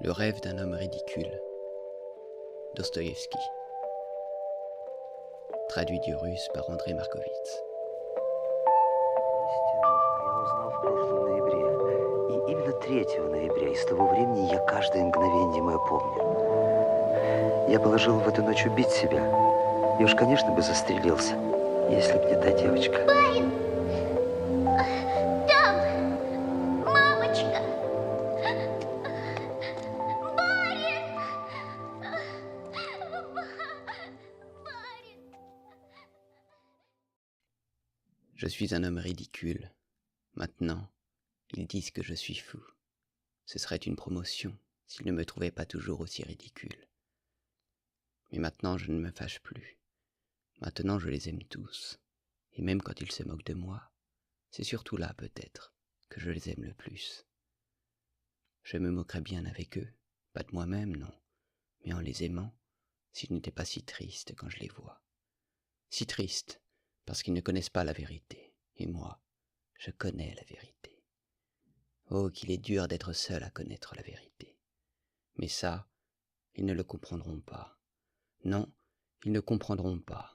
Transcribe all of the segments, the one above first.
Le rêve d'un homme ridicule. Dostoïevski. Traduit du russe par André Markovitz. Я узнал в прошлом ноябре. И именно 3 ноября. И с того времени я каждое мгновение мое помню. Я положил в эту ночь убить себя. И уж, конечно, бы застрелился, если б не та девочка. Барин! Там! Мамочка! Барин! Барин! Je suis un homme ridicule. Maintenant, ils disent que je suis fou. Ce serait une promotion s'ils ne me trouvaient pas toujours aussi ridicule. Mais maintenant, je ne me fâche plus. Maintenant, je les aime tous. Et même quand ils se moquent de moi, c'est surtout là, peut-être, que je les aime le plus. Je me moquerais bien avec eux, pas de moi-même, non, mais en les aimant, si je n'étais pas si triste quand je les vois. Si triste, parce qu'ils ne connaissent pas la vérité, et moi, je connais la vérité. Oh, qu'il est dur d'être seul à connaître la vérité. Mais ça, ils ne le comprendront pas. Non, ils ne comprendront pas.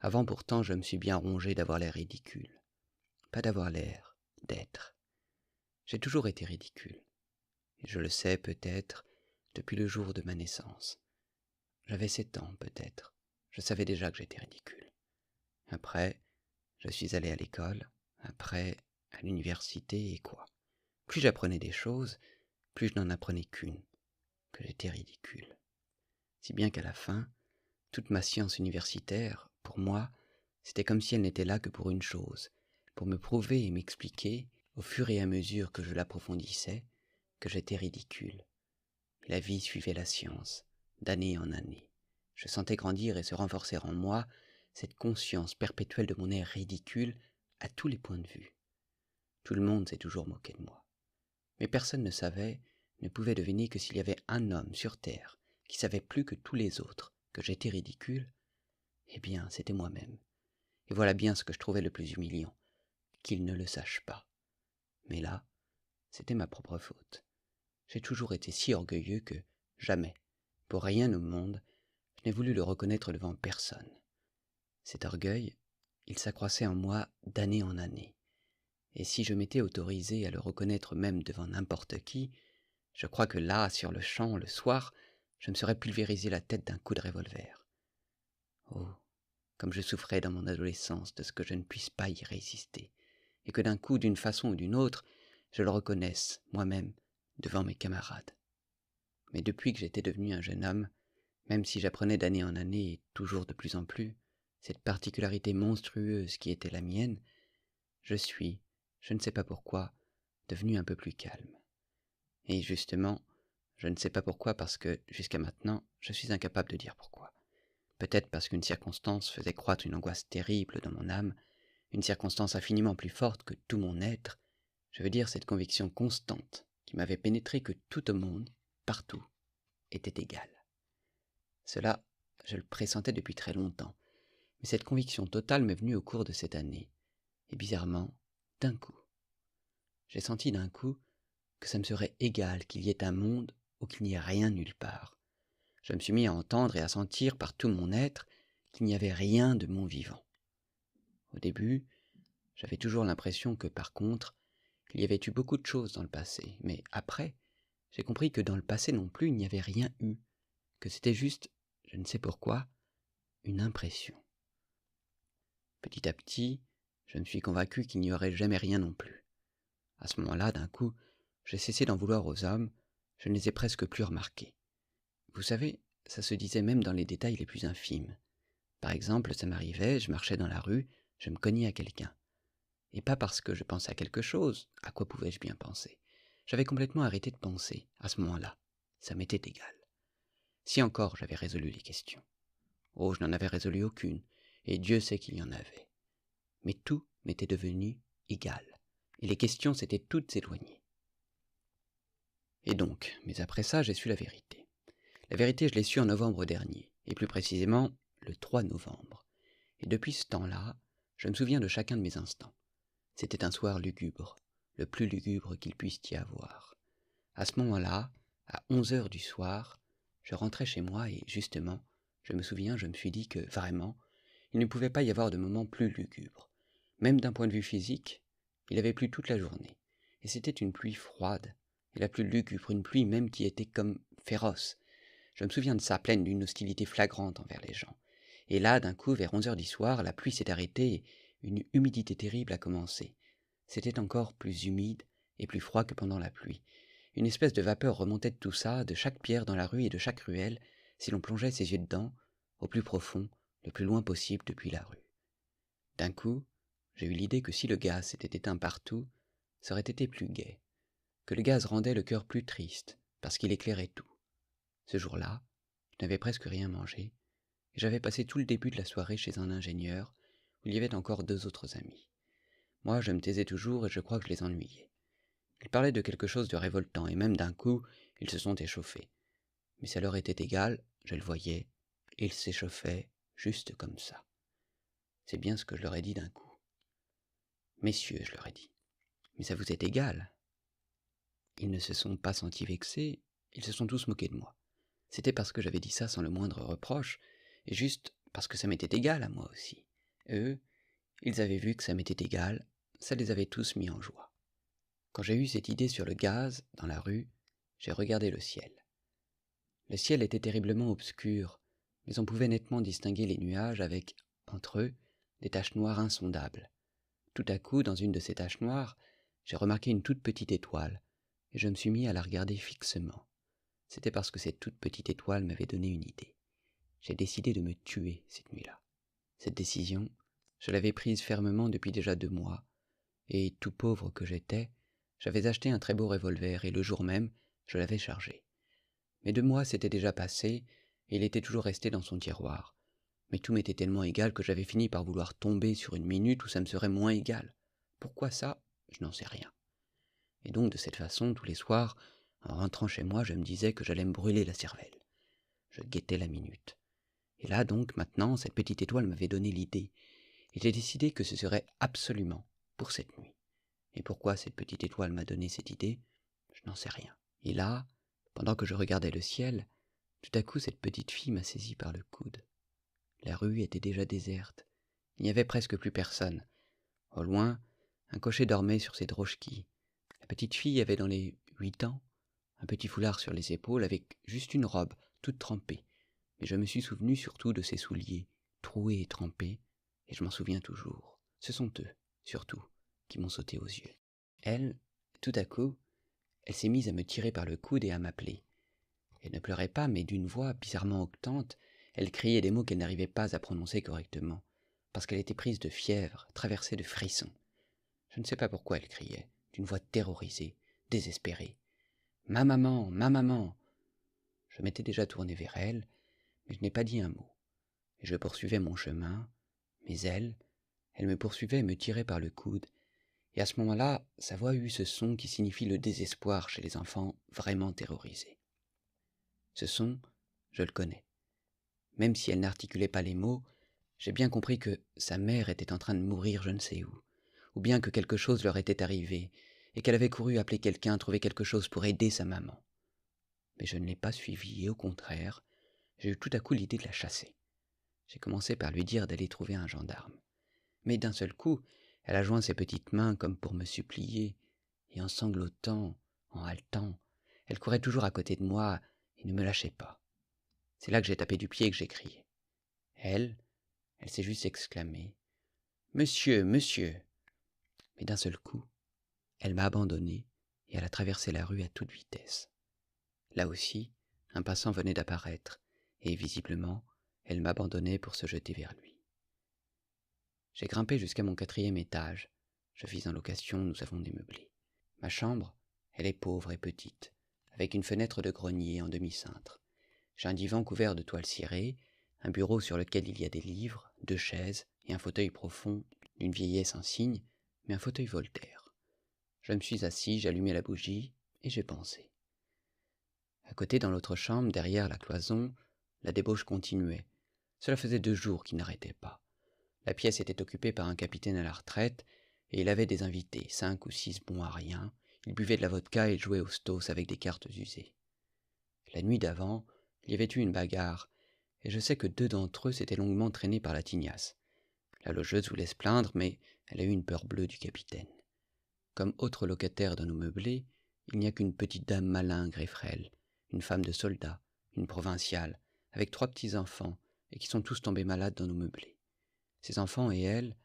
Avant pourtant, je me suis bien rongé d'avoir l'air ridicule. Pas d'avoir l'air, d'être. J'ai toujours été ridicule. Et je le sais peut-être depuis le jour de ma naissance. J'avais 7 ans peut-être. Je savais déjà que j'étais ridicule. Après, je suis allé à l'école. Après, à l'université et quoi. Plus j'apprenais des choses, plus je n'en apprenais qu'une, que j'étais ridicule. Si bien qu'à la fin, toute ma science universitaire, pour moi, c'était comme si elle n'était là que pour une chose, pour me prouver et m'expliquer, au fur et à mesure que je l'approfondissais, que j'étais ridicule. Et la vie suivait la science, d'année en année. Je sentais grandir et se renforcer en moi cette conscience perpétuelle de mon air ridicule à tous les points de vue. Tout le monde s'est toujours moqué de moi. Mais personne ne savait, ne pouvait deviner que s'il y avait un homme sur terre qui savait plus que tous les autres que j'étais ridicule, eh bien, c'était moi-même. Et voilà bien ce que je trouvais le plus humiliant, qu'il ne le sache pas. Mais là, c'était ma propre faute. J'ai toujours été si orgueilleux que, jamais, pour rien au monde, je n'ai voulu le reconnaître devant personne. Cet orgueil, il s'accroissait en moi d'année en année. Et si je m'étais autorisé à le reconnaître même devant n'importe qui, je crois que là, sur le champ, le soir, je me serais pulvérisé la tête d'un coup de revolver. Oh, comme je souffrais dans mon adolescence de ce que je ne puisse pas y résister, et que d'un coup, d'une façon ou d'une autre, je le reconnaisse, moi-même, devant mes camarades. Mais depuis que j'étais devenu un jeune homme, même si j'apprenais d'année en année et toujours de plus en plus, cette particularité monstrueuse qui était la mienne, je suis, je ne sais pas pourquoi, devenu un peu plus calme. Et justement, je ne sais pas pourquoi parce que, jusqu'à maintenant, je suis incapable de dire pourquoi. Peut-être parce qu'une circonstance faisait croître une angoisse terrible dans mon âme, une circonstance infiniment plus forte que tout mon être, je veux dire cette conviction constante qui m'avait pénétré que tout au monde, partout, était égal. Cela, je le pressentais depuis très longtemps, mais cette conviction totale m'est venue au cours de cette année, et bizarrement, d'un coup. J'ai senti d'un coup que ça me serait égal qu'il y ait un monde ou qu'il n'y ait rien nulle part. Je me suis mis à entendre et à sentir par tout mon être qu'il n'y avait rien de mon vivant. Au début, j'avais toujours l'impression que, par contre, il y avait eu beaucoup de choses dans le passé, mais après, j'ai compris que dans le passé non plus il n'y avait rien eu, que c'était juste, je ne sais pourquoi, une impression. Petit à petit, je me suis convaincu qu'il n'y aurait jamais rien non plus. À ce moment-là, d'un coup, j'ai cessé d'en vouloir aux hommes, je ne les ai presque plus remarqués. Vous savez, ça se disait même dans les détails les plus infimes. Par exemple, ça m'arrivait, je marchais dans la rue, je me cognais à quelqu'un. Et pas parce que je pensais à quelque chose, à quoi pouvais-je bien penser. J'avais complètement arrêté de penser, à ce moment-là. Ça m'était égal. Si encore j'avais résolu les questions. Oh, je n'en avais résolu aucune, et Dieu sait qu'il y en avait. Mais tout m'était devenu égal, et les questions s'étaient toutes éloignées. Et donc, mais après ça, j'ai su la vérité. La vérité, je l'ai su en novembre dernier, et plus précisément, le 3 novembre. Et depuis ce temps-là, je me souviens de chacun de mes instants. C'était un soir lugubre, le plus lugubre qu'il puisse y avoir. À ce moment-là, À 11 heures du soir, je rentrais chez moi et, justement, je me souviens, je me suis dit que, vraiment, il ne pouvait pas y avoir de moment plus lugubre. Même d'un point de vue physique, il avait plu toute la journée. Et c'était une pluie froide, et la plus lugubre, une pluie même qui était comme féroce. Je me souviens de ça, pleine d'une hostilité flagrante envers les gens. Et là, d'un coup, vers 11 heures du soir, la pluie s'est arrêtée et une humidité terrible a commencé. C'était encore plus humide et plus froid que pendant la pluie. Une espèce de vapeur remontait de tout ça, de chaque pierre dans la rue et de chaque ruelle, si l'on plongeait ses yeux dedans, au plus profond, le plus loin possible depuis la rue. D'un coup, j'ai eu l'idée que si le gaz s'était éteint partout, ça aurait été plus gai, que le gaz rendait le cœur plus triste, parce qu'il éclairait tout. Ce jour-là, je n'avais presque rien mangé, et j'avais passé tout le début de la soirée chez un ingénieur, où il y avait encore 2 autres amis. Moi, je me taisais toujours et je crois que je les ennuyais. Ils parlaient de quelque chose de révoltant, et même d'un coup, ils se sont échauffés. Mais ça leur était égal, je le voyais, et ils s'échauffaient juste comme ça. C'est bien ce que je leur ai dit d'un coup. Messieurs, je leur ai dit, mais ça vous est égal. Ils ne se sont pas sentis vexés, ils se sont tous moqués de moi. C'était parce que j'avais dit ça sans le moindre reproche, et juste parce que ça m'était égal à moi aussi. Eux, ils avaient vu que ça m'était égal, ça les avait tous mis en joie. Quand j'ai eu cette idée sur le gaz, dans la rue, j'ai regardé le ciel. Le ciel était terriblement obscur, mais on pouvait nettement distinguer les nuages avec, entre eux, des taches noires insondables. Tout à coup, dans une de ces taches noires, j'ai remarqué une toute petite étoile, et je me suis mis à la regarder fixement. C'était parce que cette toute petite étoile m'avait donné une idée. J'ai décidé de me tuer cette nuit-là. Cette décision, je l'avais prise fermement depuis déjà 2 mois, et tout pauvre que j'étais, j'avais acheté un très beau revolver et le jour même, je l'avais chargé. Mais 2 mois s'étaient déjà passés, et il était toujours resté dans son tiroir. Mais tout m'était tellement égal que j'avais fini par vouloir tomber sur une minute où ça me serait moins égal. Pourquoi ça? Je n'en sais rien. Et donc de cette façon, tous les soirs, en rentrant chez moi, je me disais que j'allais me brûler la cervelle. Je guettais la minute. Et là donc, maintenant, cette petite étoile m'avait donné l'idée, et j'ai décidé que ce serait absolument pour cette nuit. Et pourquoi cette petite étoile m'a donné cette idée? Je n'en sais rien. Et là, pendant que je regardais le ciel, tout à coup cette petite fille m'a saisi par le coude. La rue était déjà déserte. Il n'y avait presque plus personne. Au loin, un cocher dormait sur ses drochkis. La petite fille avait dans les 8 ans, un petit foulard sur les épaules avec juste une robe, toute trempée. Mais je me suis souvenu surtout de ses souliers, troués et trempés, et je m'en souviens toujours. Ce sont eux, surtout, qui m'ont sauté aux yeux. Elle, tout à coup, elle s'est mise à me tirer par le coude et à m'appeler. Elle ne pleurait pas, mais d'une voix bizarrement octante, elle criait des mots qu'elle n'arrivait pas à prononcer correctement, parce qu'elle était prise de fièvre, traversée de frissons. Je ne sais pas pourquoi elle criait, d'une voix terrorisée, désespérée. « Ma maman, ma maman !» Je m'étais déjà tourné vers elle, mais je n'ai pas dit un mot. Et je poursuivais mon chemin, mais elle me poursuivait et me tirait par le coude, et à ce moment-là, sa voix eut ce son qui signifie le désespoir chez les enfants vraiment terrorisés. Ce son, je le connais. Même si elle n'articulait pas les mots, j'ai bien compris que sa mère était en train de mourir je ne sais où, ou bien que quelque chose leur était arrivé, et qu'elle avait couru appeler quelqu'un, trouver quelque chose pour aider sa maman. Mais je ne l'ai pas suivie, et au contraire, j'ai eu tout à coup l'idée de la chasser. J'ai commencé par lui dire d'aller trouver un gendarme. Mais d'un seul coup, elle a joint ses petites mains comme pour me supplier, et en sanglotant, en haletant, elle courait toujours à côté de moi et ne me lâchait pas. C'est là que j'ai tapé du pied et que j'ai crié. Elle s'est juste exclamée « Monsieur, monsieur !» Mais d'un seul coup, elle m'a abandonné et elle a traversé la rue à toute vitesse. Là aussi, un passant venait d'apparaître, et visiblement, elle m'abandonnait pour se jeter vers lui. J'ai grimpé jusqu'à mon 4e étage. Je vis en location, nous avons des meublés. Ma chambre, elle est pauvre et petite, avec une fenêtre de grenier en demi-cintre. J'ai un divan couvert de toile cirée, un bureau sur lequel il y a des livres, 2 chaises et un fauteuil profond d'une vieillesse insigne, mais un fauteuil Voltaire. Je me suis assis, j'allumai la bougie et j'ai pensé. À côté, dans l'autre chambre, derrière la cloison, la débauche continuait. Cela faisait 2 jours qu'il n'arrêtait pas. La pièce était occupée par un capitaine à la retraite, et il avait des invités, 5 ou 6 bons à rien. Il buvait de la vodka et il jouait au stos avec des cartes usées. La nuit d'avant, il y avait eu une bagarre, et je sais que 2 d'entre eux s'étaient longuement traînés par la tignasse. La logeuse voulait se plaindre, mais elle a eu une peur bleue du capitaine. Comme autre locataire dans nos meublés, il n'y a qu'une petite dame malingre et frêle, une femme de soldat, une provinciale, avec 3 petits-enfants, et qui sont tous tombés malades dans nos meublés. Ces enfants et elle,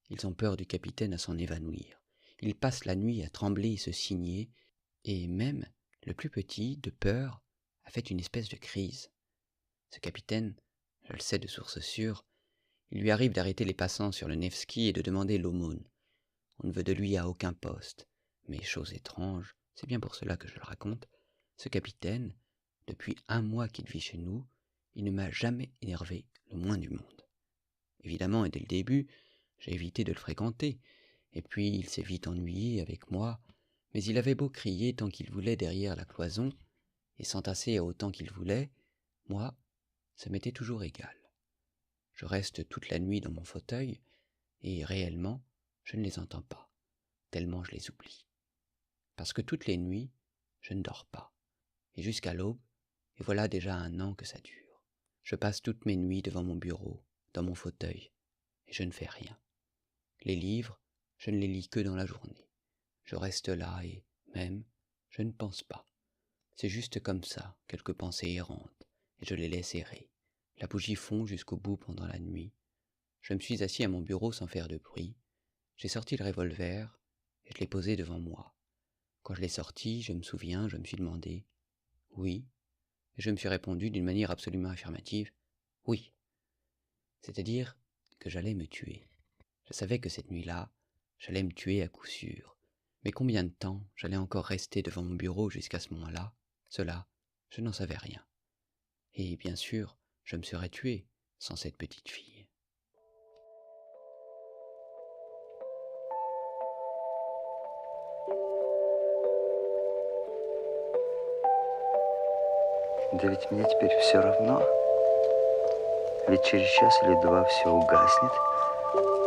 ils ont peur du capitaine à s'en évanouir. Ils passent la nuit à trembler et se signer, et même le plus petit, de peur, a fait une espèce de crise. Ce capitaine, je le sais de source sûre, il lui arrive d'arrêter les passants sur le Nevski et de demander l'aumône. On ne veut de lui à aucun poste, mais chose étrange, c'est bien pour cela que je le raconte, ce capitaine, depuis 1 mois qu'il vit chez nous, il ne m'a jamais énervé le moins du monde. Évidemment, et dès le début, j'ai évité de le fréquenter, et puis il s'est vite ennuyé avec moi, mais il avait beau crier tant qu'il voulait derrière la cloison, et s'entasser autant qu'il voulait, moi, ça m'était toujours égal. Je reste toute la nuit dans mon fauteuil, et réellement, je ne les entends pas, tellement je les oublie. Parce que toutes les nuits, je ne dors pas, et jusqu'à l'aube, et voilà déjà 1 an que ça dure. Je passe toutes mes nuits devant mon bureau, dans mon fauteuil, et je ne fais rien. Les livres, je ne les lis que dans la journée. Je reste là et, même, je ne pense pas. C'est juste comme ça, quelques pensées errantes, et je les laisse errer. La bougie fond jusqu'au bout pendant la nuit. Je me suis assis à mon bureau sans faire de bruit. J'ai sorti le revolver, et je l'ai posé devant moi. Quand je l'ai sorti, je me souviens, je me suis demandé « Oui ?» et je me suis répondu d'une manière absolument affirmative « Oui ». C'est-à-dire que j'allais me tuer. Je savais que cette nuit-là, j'allais me tuer à coup sûr. Mais combien de temps j'allais encore rester devant mon bureau jusqu'à ce moment-là, cela, je n'en savais rien. Et bien sûr, je me serais tué sans cette petite fille. Да ведь мне теперь все равно. Ведь через час или 2 все угаснет.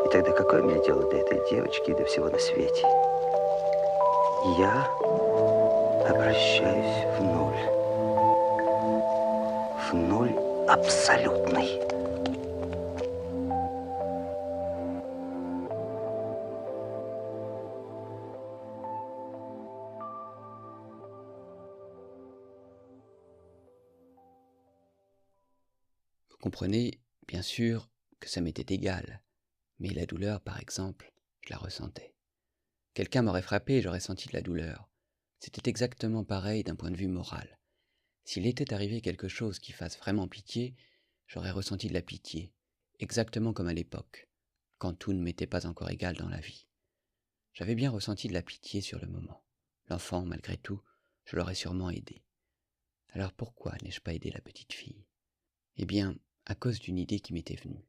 И тогда какое мне дело до этой девочки и до всего на свете? Я обращаюсь в нуль. В нуль абсолютный. Vous comprenez, bien sûr, que ça m'était égal, mais la douleur, par exemple, je la ressentais. Quelqu'un m'aurait frappé et j'aurais senti de la douleur. C'était exactement pareil d'un point de vue moral. S'il était arrivé quelque chose qui fasse vraiment pitié, j'aurais ressenti de la pitié, exactement comme à l'époque, quand tout ne m'était pas encore égal dans la vie. J'avais bien ressenti de la pitié sur le moment. L'enfant, malgré tout, je l'aurais sûrement aidé. Alors pourquoi n'ai-je pas aidé la petite fille? Eh bien, à cause d'une idée qui m'était venue.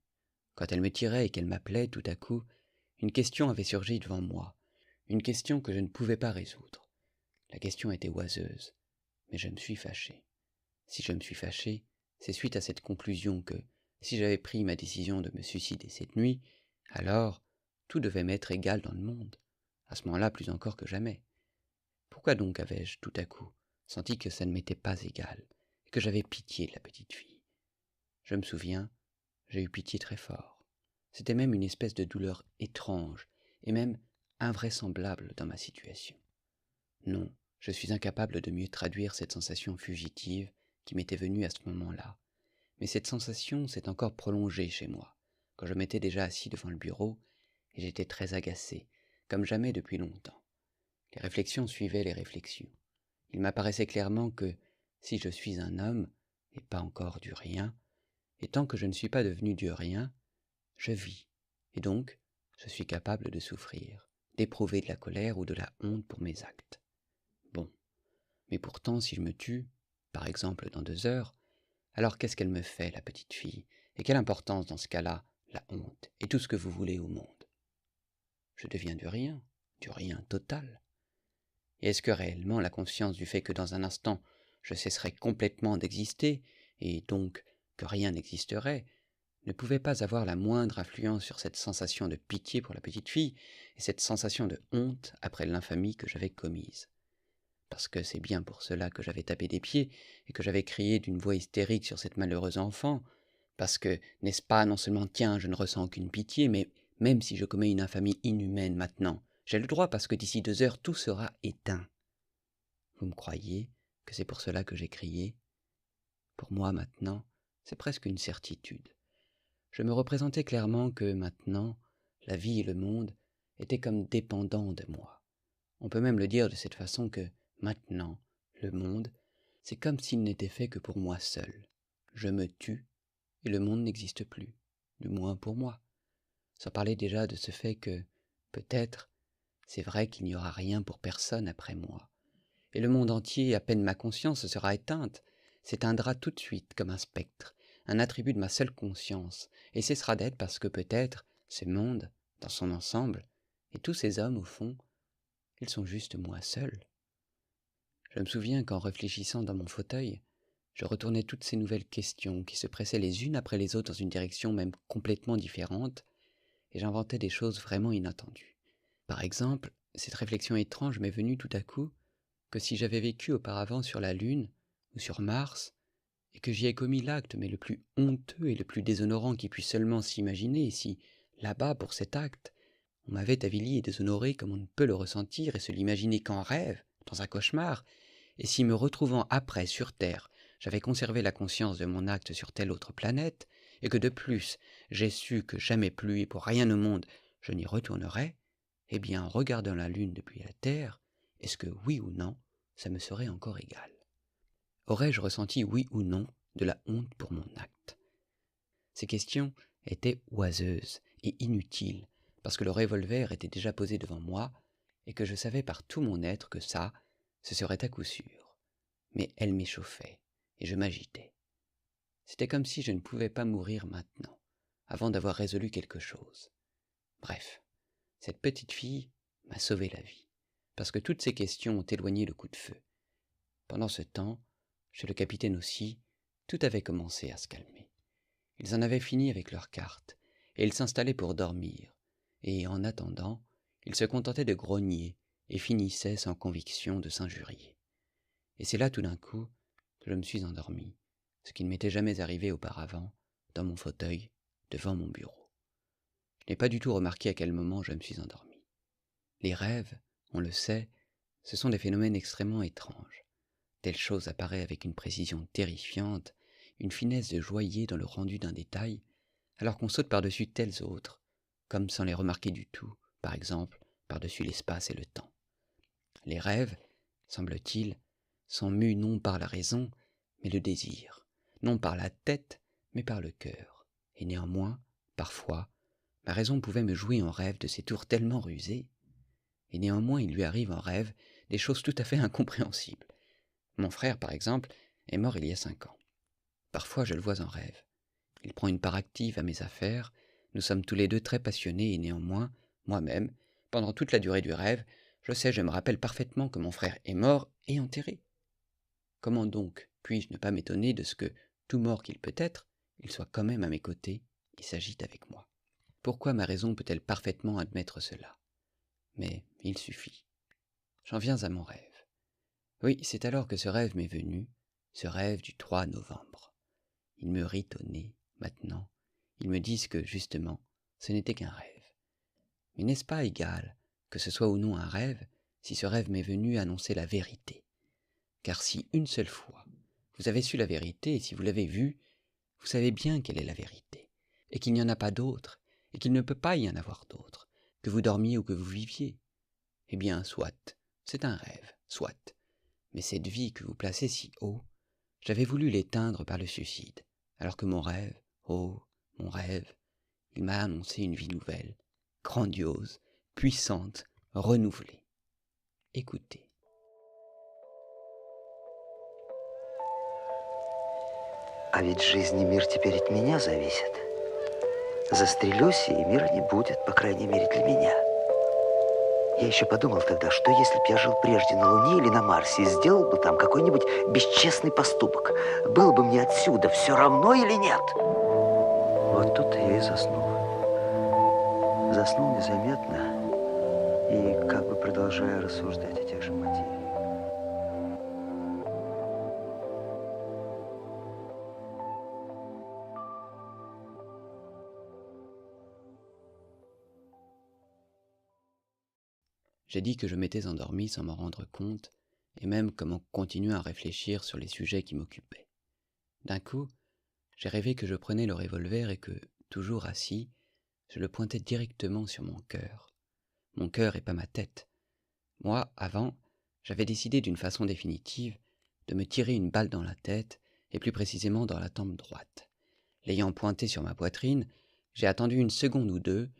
Quand elle me tirait et qu'elle m'appelait, tout à coup, une question avait surgi devant moi, une question que je ne pouvais pas résoudre. La question était oiseuse, mais je me suis fâché. Si je me suis fâché, c'est suite à cette conclusion que, si j'avais pris ma décision de me suicider cette nuit, alors tout devait m'être égal dans le monde, à ce moment-là plus encore que jamais. Pourquoi donc avais-je tout à coup senti que ça ne m'était pas égal, et que j'avais pitié de la petite fille? Je me souviens, j'ai eu pitié très fort. C'était même une espèce de douleur étrange, et même invraisemblable dans ma situation. Non, je suis incapable de mieux traduire cette sensation fugitive qui m'était venue à ce moment-là. Mais cette sensation s'est encore prolongée chez moi, quand je m'étais déjà assis devant le bureau, et j'étais très agacé, comme jamais depuis longtemps. Les réflexions suivaient les réflexions. Il m'apparaissait clairement que, si je suis un homme, et pas encore du rien, et tant que je ne suis pas devenu du rien, je vis, et donc je suis capable de souffrir, d'éprouver de la colère ou de la honte pour mes actes. Bon, mais pourtant si je me tue, par exemple dans 2 heures, alors qu'est-ce qu'elle me fait, la petite fille? Et quelle importance dans ce cas-là, la honte, et tout ce que vous voulez au monde? Je deviens du rien total. Et est-ce que réellement la conscience du fait que dans un instant je cesserais complètement d'exister, et donc que rien n'existerait, ne pouvait pas avoir la moindre influence sur cette sensation de pitié pour la petite fille, et cette sensation de honte après l'infamie que j'avais commise? parce que c'est bien pour cela que j'avais tapé des pieds et que j'avais crié d'une voix hystérique sur cette malheureuse enfant, parce que, n'est-ce pas, non seulement tiens, je ne ressens aucune pitié, mais même si je commets une infamie inhumaine maintenant, j'ai le droit parce que d'ici 2 heures tout sera éteint. Vous me croyez que c'est pour cela que j'ai crié? Pour moi maintenant, c'est presque une certitude. Je me représentais clairement que maintenant, la vie et le monde étaient comme dépendants de moi. On peut même le dire de cette façon que, maintenant, le monde, c'est comme s'il n'était fait que pour moi seul. Je me tue, et le monde n'existe plus, du moins pour moi. Sans parler déjà de ce fait que, peut-être, c'est vrai qu'il n'y aura rien pour personne après moi. Et le monde entier, à peine ma conscience sera éteinte, s'éteindra tout de suite comme un spectre, un attribut de ma seule conscience, et cessera d'être parce que peut-être, ce monde, dans son ensemble, et tous ces hommes, au fond, ils sont juste moi seul. Je me souviens qu'en réfléchissant dans mon fauteuil, je retournais toutes ces nouvelles questions qui se pressaient les unes après les autres dans une direction même complètement différente, et j'inventais des choses vraiment inattendues. Par exemple, cette réflexion étrange m'est venue tout à coup que si j'avais vécu auparavant sur la Lune ou sur Mars, et que j'y ai commis l'acte mais le plus honteux et le plus déshonorant qui puisse seulement s'imaginer, et si, là-bas, pour cet acte, on m'avait avili et déshonoré comme on ne peut le ressentir et se l'imaginer qu'en rêve, dans un cauchemar, et si me retrouvant après sur Terre, j'avais conservé la conscience de mon acte sur telle autre planète, et que de plus, j'ai su que jamais plus et pour rien au monde je n'y retournerais, eh bien, en regardant la Lune depuis la Terre, est-ce que oui ou non, ça me serait encore égal? Aurais-je ressenti oui ou non de la honte pour mon acte? Ces questions étaient oiseuses et inutiles, parce que le revolver était déjà posé devant moi, et que je savais par tout mon être que ça, ce serait à coup sûr. Mais elles m'échauffaient, et je m'agitais. C'était comme si je ne pouvais pas mourir maintenant, avant d'avoir résolu quelque chose. Bref, cette petite fille m'a sauvé la vie, parce que toutes ces questions ont éloigné le coup de feu. Pendant ce temps, chez le capitaine aussi, tout avait commencé à se calmer. Ils en avaient fini avec leurs cartes, et ils s'installaient pour dormir, et en attendant, ils se contentaient de grogner et finissaient sans conviction de s'injurier. Et c'est là tout d'un coup que je me suis endormi, ce qui ne m'était jamais arrivé auparavant, dans mon fauteuil, devant mon bureau. Je n'ai pas du tout remarqué à quel moment je me suis endormi. Les rêves, on le sait, ce sont des phénomènes extrêmement étranges. Telle chose apparaît avec une précision terrifiante, une finesse de joaillier dans le rendu d'un détail, alors qu'on saute par-dessus tels autres, comme sans les remarquer du tout, par exemple, par-dessus l'espace et le temps. Les rêves, semble-t-il, sont mus non par la raison, mais le désir, non par la tête, mais par le cœur. Et néanmoins, parfois, ma raison pouvait me jouer en rêve de ces tours tellement rusés, et néanmoins il lui arrive en rêve des choses tout à fait incompréhensibles. Mon frère, par exemple, est mort il y a 5 ans. Parfois je le vois en rêve. Il prend une part active à mes affaires, nous sommes tous les deux très passionnés et néanmoins, moi-même, pendant toute la durée du rêve, je me rappelle parfaitement que mon frère est mort et enterré. Comment donc puis-je ne pas m'étonner de ce que, tout mort qu'il peut être, il soit quand même à mes côtés et s'agite avec moi? Pourquoi ma raison peut-elle parfaitement admettre cela? Mais il suffit. J'en viens à mon rêve. Oui, c'est alors que ce rêve m'est venu, ce rêve du 3 novembre. Ils me rient au nez, maintenant. Ils me disent que, justement, ce n'était qu'un rêve. Mais n'est-ce pas égal, que ce soit ou non un rêve, si ce rêve m'est venu annoncer la vérité? Car si une seule fois, vous avez su la vérité, et si vous l'avez vue, vous savez bien quelle est la vérité, et qu'il n'y en a pas d'autre, et qu'il ne peut pas y en avoir d'autre, que vous dormiez ou que vous viviez. Eh bien, soit, c'est un rêve, soit. Mais cette vie que vous placez si haut, j'avais voulu l'éteindre par le suicide, alors que mon rêve, oh, mon rêve, il m'a annoncé une vie nouvelle, grandiose, puissante, renouvelée. Écoutez. А ведь жизнь и мир теперь от меня зависят. Застрелюсь, и мира не будет, по крайней мере, для меня. Я еще подумал тогда, что если б я жил прежде на Луне или на Марсе и сделал бы там какой-нибудь бесчестный поступок, было бы мне отсюда все равно или нет? Вот тут я и заснул. Заснул незаметно и как бы продолжая рассуждать о тех же мотивах. J'ai dit que je m'étais endormi sans m'en rendre compte, et même comme en continuant à réfléchir sur les sujets qui m'occupaient. D'un coup, j'ai rêvé que je prenais le revolver et que, toujours assis, je le pointais directement sur mon cœur. Mon cœur et pas ma tête. Moi, avant, j'avais décidé d'une façon définitive de me tirer une balle dans la tête, et plus précisément dans la tempe droite. L'ayant pointé sur ma poitrine, j'ai attendu une seconde ou deux,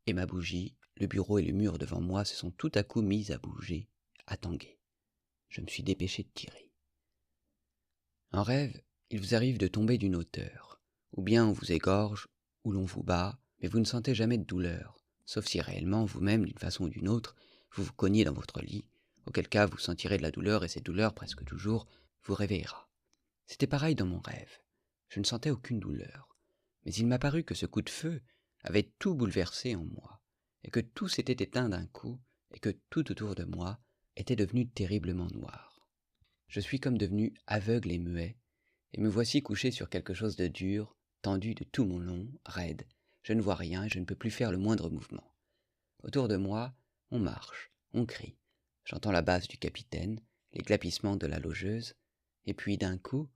et ma bougie, le bureau et le mur devant moi se sont tout à coup mis à bouger, à tanguer. Je me suis dépêché de tirer. En rêve, il vous arrive de tomber d'une hauteur, ou bien on vous égorge, ou l'on vous bat, mais vous ne sentez jamais de douleur, sauf si réellement vous-même, d'une façon ou d'une autre, vous vous cognez dans votre lit, auquel cas vous sentirez de la douleur et cette douleur, presque toujours, vous réveillera. C'était pareil dans mon rêve. Je ne sentais aucune douleur, mais il m'a paru que ce coup de feu avait tout bouleversé en moi, et que tout s'était éteint d'un coup, et que tout autour de moi était devenu terriblement noir. Je suis comme devenu aveugle et muet, et me voici couché sur quelque chose de dur, tendu de tout mon long, raide. Je ne vois rien et je ne peux plus faire le moindre mouvement. Autour de moi, on marche, on crie. J'entends la basse du capitaine, les glapissements de la logeuse, et puis d'un coup,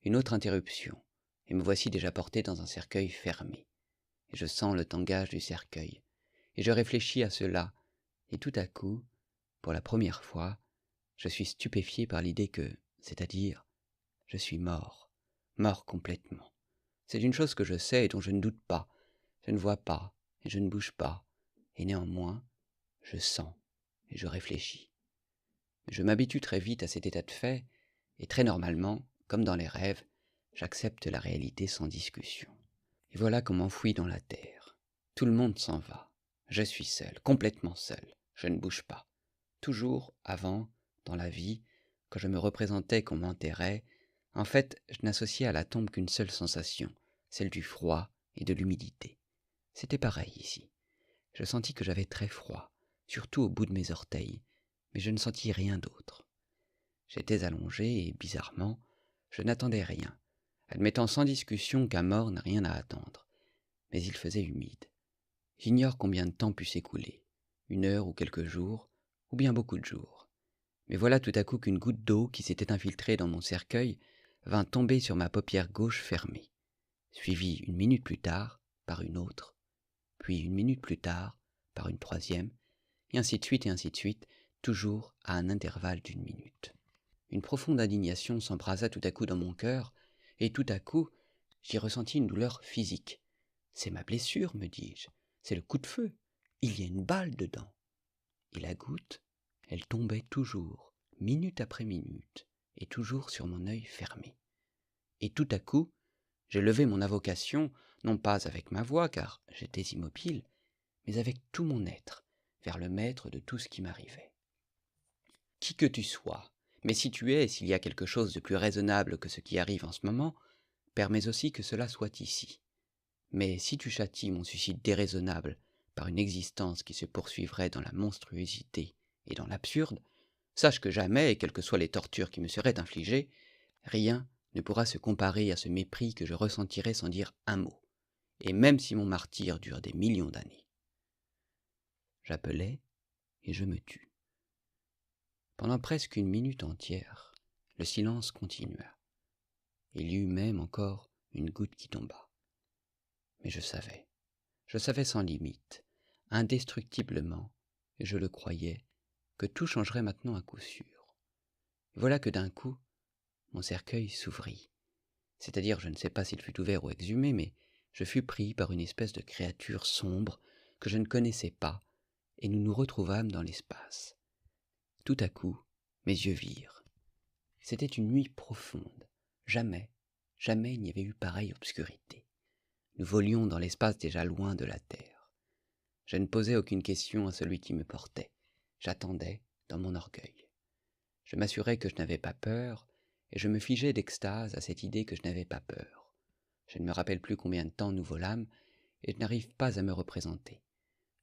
une autre interruption, et me voici déjà porté dans un cercueil fermé. Et je sens le tangage du cercueil, et je réfléchis à cela, et tout à coup, pour la première fois, je suis stupéfié par l'idée que, c'est-à-dire, je suis mort, mort complètement. C'est une chose que je sais et dont je ne doute pas. Je ne vois pas, et je ne bouge pas, et néanmoins, je sens, et je réfléchis. Je m'habitue très vite à cet état de fait, et très normalement, comme dans les rêves, j'accepte la réalité sans discussion. Et voilà qu'on m'enfouit dans la terre. Tout le monde s'en va. Je suis seul, complètement seul. Je ne bouge pas. Toujours, avant, dans la vie, quand je me représentais qu'on m'enterrait, en fait, je n'associais à la tombe qu'une seule sensation, celle du froid et de l'humidité. C'était pareil ici. Je sentis que j'avais très froid, surtout au bout de mes orteils, mais je ne sentis rien d'autre. J'étais allongé et, bizarrement, je n'attendais rien, admettant sans discussion qu'un mort n'a rien à attendre. Mais il faisait humide. J'ignore combien de temps put s'écouler, 1 heure ou quelques jours, ou bien beaucoup de jours. Mais voilà tout à coup qu'une goutte d'eau qui s'était infiltrée dans mon cercueil vint tomber sur ma paupière gauche fermée, suivie 1 minute plus tard par une autre, puis 1 minute plus tard par une troisième, et ainsi de suite, toujours à un intervalle d'1 minute. Une profonde indignation s'embrasa tout à coup dans mon cœur, et tout à coup, j'y ressentis une douleur physique. « C'est ma blessure, me dis-je, c'est le coup de feu, il y a une balle dedans. » Et la goutte, elle tombait toujours, minute après minute, et toujours sur mon œil fermé. Et tout à coup, j'ai levé mon invocation, non pas avec ma voix, car j'étais immobile, mais avec tout mon être, vers le maître de tout ce qui m'arrivait. Qui que tu sois, mais si tu es, s'il y a quelque chose de plus raisonnable que ce qui arrive en ce moment, permets aussi que cela soit ici. Mais si tu châties mon suicide déraisonnable par une existence qui se poursuivrait dans la monstruosité et dans l'absurde, sache que jamais, et quelles que soient les tortures qui me seraient infligées, rien ne pourra se comparer à ce mépris que je ressentirai sans dire un mot, et même si mon martyre dure des millions d'années. J'appelais et je me tus. Pendant presque 1 minute entière, le silence continua. Il y eut même encore une goutte qui tomba. Mais je savais sans limite, indestructiblement, et je le croyais, que tout changerait maintenant à coup sûr. Et voilà que d'un coup, mon cercueil s'ouvrit. C'est-à-dire, je ne sais pas s'il fut ouvert ou exhumé, mais je fus pris par une espèce de créature sombre que je ne connaissais pas, et nous nous retrouvâmes dans l'espace. Tout à coup, mes yeux virent. C'était une nuit profonde. Jamais il n'y avait eu pareille obscurité. Nous volions dans l'espace déjà loin de la terre. Je ne posais aucune question à celui qui me portait. J'attendais dans mon orgueil. Je m'assurais que je n'avais pas peur, et je me figeais d'extase à cette idée que je n'avais pas peur. Je ne me rappelle plus combien de temps nous volâmes, et je n'arrive pas à me représenter.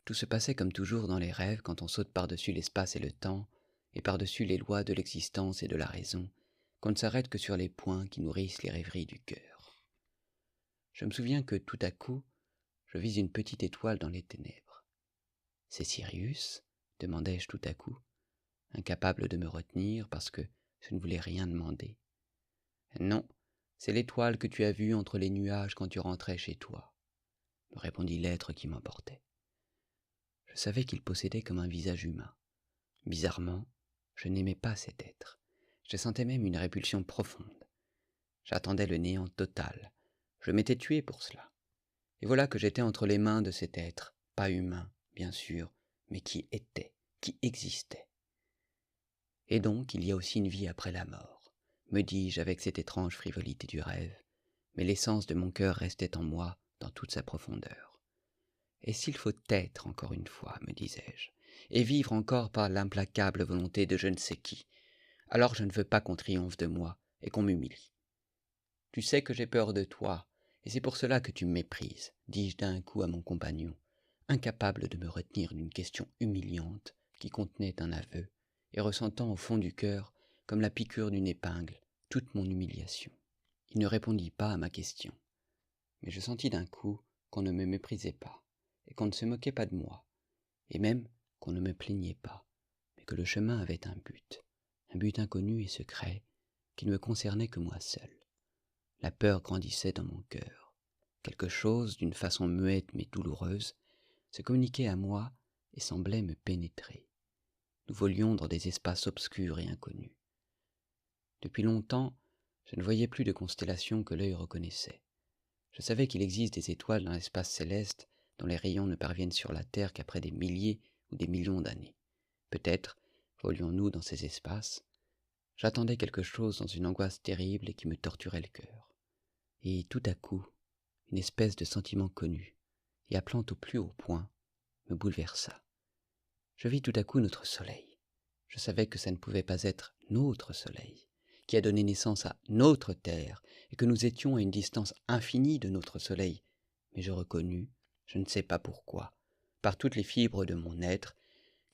Tout se passait comme toujours dans les rêves quand on saute par-dessus l'espace et le temps, et par-dessus les lois de l'existence et de la raison, qu'on ne s'arrête que sur les points qui nourrissent les rêveries du cœur. Je me souviens que tout à coup, je vis une petite étoile dans les ténèbres. « C'est Sirius ?» demandai-je tout à coup, incapable de me retenir parce que je ne voulais rien demander. Non, c'est l'étoile que tu as vue entre les nuages quand tu rentrais chez toi, me répondit l'être qui m'emportait. Je savais qu'il possédait comme un visage humain. Bizarrement, je n'aimais pas cet être. Je sentais même une répulsion profonde. J'attendais le néant total. Je m'étais tué pour cela. Et voilà que j'étais entre les mains de cet être, pas humain, bien sûr, mais qui était, qui existait. Et donc, il y a aussi une vie après la mort, me dis-je avec cette étrange frivolité du rêve, mais l'essence de mon cœur restait en moi dans toute sa profondeur. Et s'il faut être encore une fois, me disais-je, et vivre encore par l'implacable volonté de je ne sais qui, alors je ne veux pas qu'on triomphe de moi et qu'on m'humilie. Tu sais que j'ai peur de toi, et c'est pour cela que tu me méprises, dis-je d'un coup à mon compagnon, incapable de me retenir d'une question humiliante qui contenait un aveu, et ressentant au fond du cœur, comme la piqûre d'une épingle, toute mon humiliation. Il ne répondit pas à ma question, mais je sentis d'un coup qu'on ne me méprisait pas, et qu'on ne se moquait pas de moi, et même qu'on ne me plaignait pas, mais que le chemin avait un but inconnu et secret, qui ne me concernait que moi seul. La peur grandissait dans mon cœur. Quelque chose, d'une façon muette mais douloureuse, se communiquait à moi et semblait me pénétrer. Nous volions dans des espaces obscurs et inconnus. Depuis longtemps, je ne voyais plus de constellations que l'œil reconnaissait. Je savais qu'il existe des étoiles dans l'espace céleste dont les rayons ne parviennent sur la Terre qu'après des milliers ou des millions d'années. Peut-être volions-nous dans ces espaces. J'attendais quelque chose dans une angoisse terrible et qui me torturait le cœur. Et tout à coup, une espèce de sentiment connu, et appelant au plus haut point, me bouleversa. Je vis tout à coup notre soleil. Je savais que ça ne pouvait pas être notre soleil, qui a donné naissance à notre Terre, et que nous étions à une distance infinie de notre soleil. Mais je reconnus, je ne sais pas pourquoi, par toutes les fibres de mon être,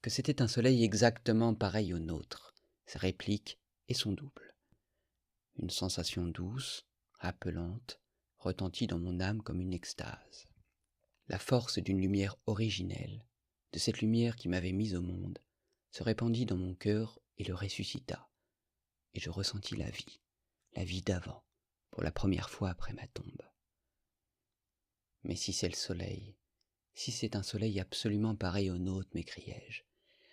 que c'était un soleil exactement pareil au nôtre, sa réplique et son double. Une sensation douce, appelante, retentit dans mon âme comme une extase. La force d'une lumière originelle, de cette lumière qui m'avait mis au monde, se répandit dans mon cœur et le ressuscita, et je ressentis la vie d'avant, pour la première fois après ma tombe. Mais si c'est le soleil, si c'est un soleil absolument pareil au nôtre, m'écriai-je,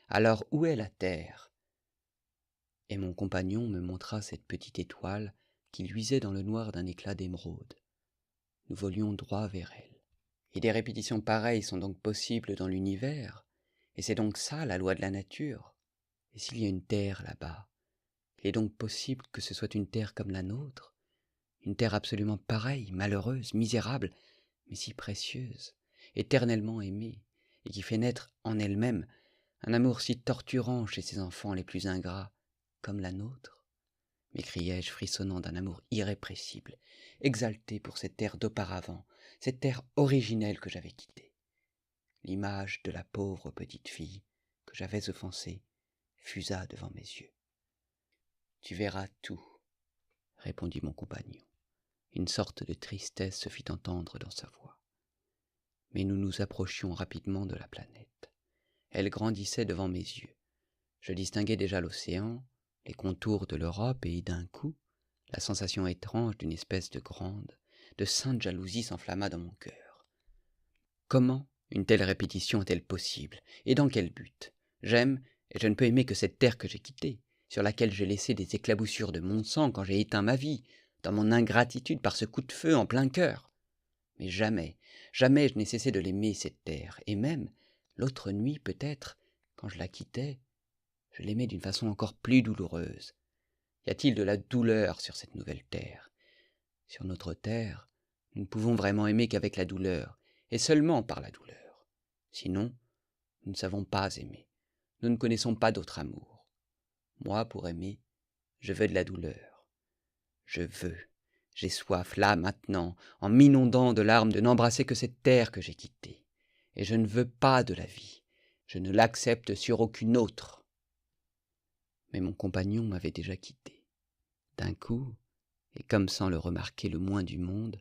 alors où est la terre ? Et mon compagnon me montra cette petite étoile qui luisait dans le noir d'un éclat d'émeraude. Nous volions droit vers elle. Et des répétitions pareilles sont donc possibles dans l'univers, et c'est donc ça la loi de la nature. Et s'il y a une terre là-bas, il est donc possible que ce soit une terre comme la nôtre, une terre absolument pareille, malheureuse, misérable, mais si précieuse, éternellement aimée, et qui fait naître en elle-même un amour si torturant chez ses enfants les plus ingrats, comme la nôtre, m'écriai-je frissonnant d'un amour irrépressible, exalté pour cette terre d'auparavant, cette terre originelle que j'avais quittée. L'image de la pauvre petite fille que j'avais offensée fusa devant mes yeux. « Tu verras tout, » répondit mon compagnon. Une sorte de tristesse se fit entendre dans sa voix. Mais nous nous approchions rapidement de la planète. Elle grandissait devant mes yeux. Je distinguais déjà l'océan, les contours de l'Europe, et d'un coup, la sensation étrange d'une espèce de grande, de sainte jalousie s'enflamma dans mon cœur. Comment une telle répétition est-elle possible, et dans quel but ? J'aime, et je ne peux aimer que cette terre que j'ai quittée, sur laquelle j'ai laissé des éclaboussures de mon sang quand j'ai éteint ma vie, dans mon ingratitude par ce coup de feu en plein cœur. Mais jamais, jamais je n'ai cessé de l'aimer, cette terre, et même, l'autre nuit peut-être, quand je la quittais, je l'aimais d'une façon encore plus douloureuse. Y a-t-il de la douleur sur cette nouvelle terre ? Sur notre terre, nous ne pouvons vraiment aimer qu'avec la douleur, et seulement par la douleur. Sinon, nous ne savons pas aimer. Nous ne connaissons pas d'autre amour. Moi, pour aimer, je veux de la douleur. J'ai soif, là, maintenant, en m'inondant de larmes, de n'embrasser que cette terre que j'ai quittée. Et je ne veux pas de la vie. Je ne l'accepte sur aucune autre. Mais mon compagnon m'avait déjà quitté. D'un coup, et comme sans le remarquer le moins du monde,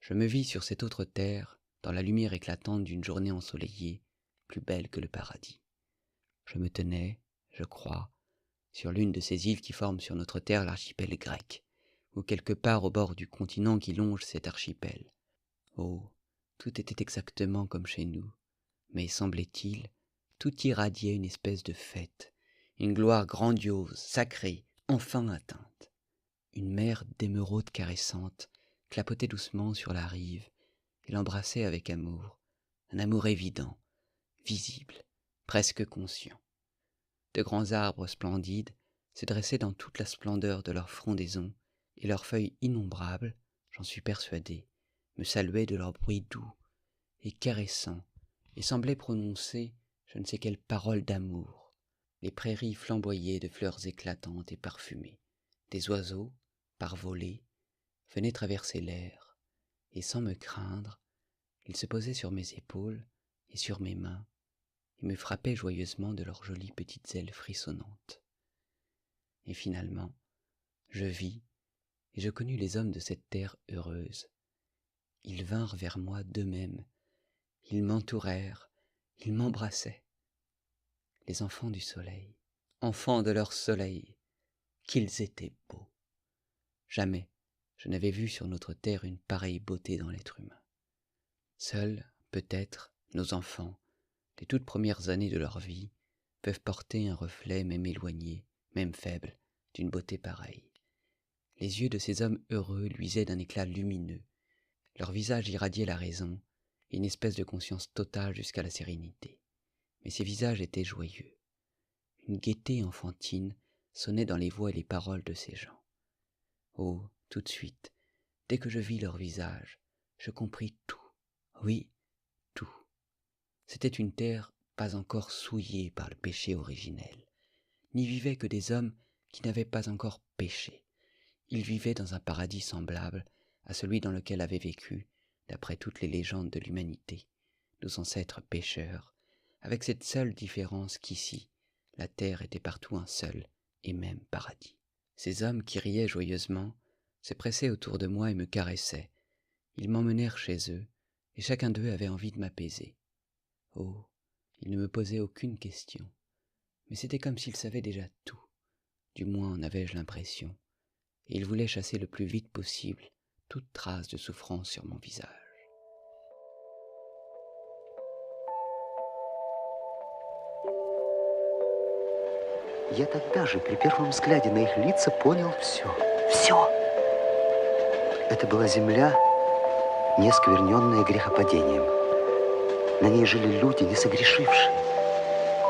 je me vis sur cette autre terre, dans la lumière éclatante d'une journée ensoleillée, plus belle que le paradis. Je me tenais, je crois, sur l'une de ces îles qui forment sur notre terre l'archipel grec, ou quelque part au bord du continent qui longe cet archipel. Oh, tout était exactement comme chez nous, mais semblait-il, tout irradiait une espèce de fête, une gloire grandiose, sacrée, enfin atteinte. Une mer d'émeraude caressante clapotait doucement sur la rive et l'embrassait avec amour, un amour évident, visible, presque conscient. De grands arbres splendides se dressaient dans toute la splendeur de leur frondaison, et leurs feuilles innombrables, j'en suis persuadé, me saluaient de leur bruit doux et caressant, et semblaient prononcer je ne sais quelle parole d'amour. Les prairies flamboyaient de fleurs éclatantes et parfumées. Des oiseaux, par volées, venaient traverser l'air, et sans me craindre, ils se posaient sur mes épaules et sur mes mains, et me frappaient joyeusement de leurs jolies petites ailes frissonnantes. Et finalement, je vis et je connus les hommes de cette terre heureuse. Ils vinrent vers moi d'eux-mêmes, ils m'entourèrent, ils m'embrassaient. Les enfants du soleil, enfants de leur soleil, qu'ils étaient beaux. Jamais je n'avais vu sur notre terre une pareille beauté dans l'être humain. Seuls, peut-être, nos enfants, les toutes premières années de leur vie, peuvent porter un reflet même éloigné, même faible, d'une beauté pareille. Les yeux de ces hommes heureux luisaient d'un éclat lumineux. Leur visage irradiait la raison et une espèce de conscience totale jusqu'à la sérénité. Mais ces visages étaient joyeux. Une gaieté enfantine sonnait dans les voix et les paroles de ces gens. Oh, tout de suite, dès que je vis leur visage, je compris tout. Oui, tout. C'était une terre pas encore souillée par le péché originel. N'y vivaient que des hommes qui n'avaient pas encore péché. Ils vivaient dans un paradis semblable à celui dans lequel avaient vécu, d'après toutes les légendes de l'humanité, nos ancêtres pécheurs, avec cette seule différence qu'ici, la terre était partout un seul et même paradis. Ces hommes qui riaient joyeusement se pressaient autour de moi et me caressaient. Ils m'emmenèrent chez eux, et chacun d'eux avait envie de m'apaiser. Oh, ils ne me posaient aucune question, mais c'était comme s'ils savaient déjà tout, du moins en avais-je l'impression, et ils voulaient chasser le plus vite possible toute trace de souffrance sur mon visage. Я тогда же, при первом взгляде на их лица, понял все. Все! Это была земля, не оскверненная грехопадением. На ней жили люди, не согрешившие.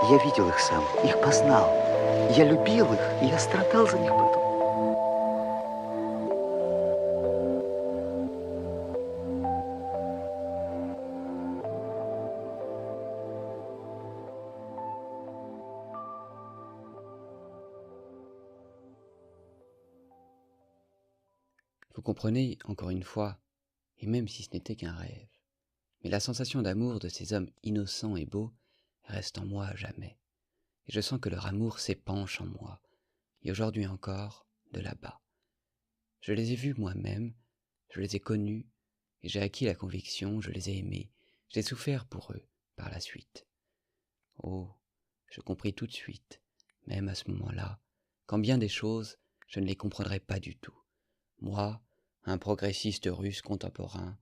Я видел их сам, их познал. Я любил их, и я страдал за них потом. Vous comprenez, encore une fois, et même si ce n'était qu'un rêve, mais la sensation d'amour de ces hommes innocents et beaux reste en moi à jamais, et je sens que leur amour s'épanche en moi, et aujourd'hui encore, de là-bas. Je les ai vus moi-même, je les ai connus, et j'ai acquis la conviction, je les ai aimés, j'ai souffert pour eux, par la suite. Oh, je compris tout de suite, même à ce moment-là, qu'en bien des choses, je ne les comprendrais pas du tout. Moi, un progressiste russe contemporain,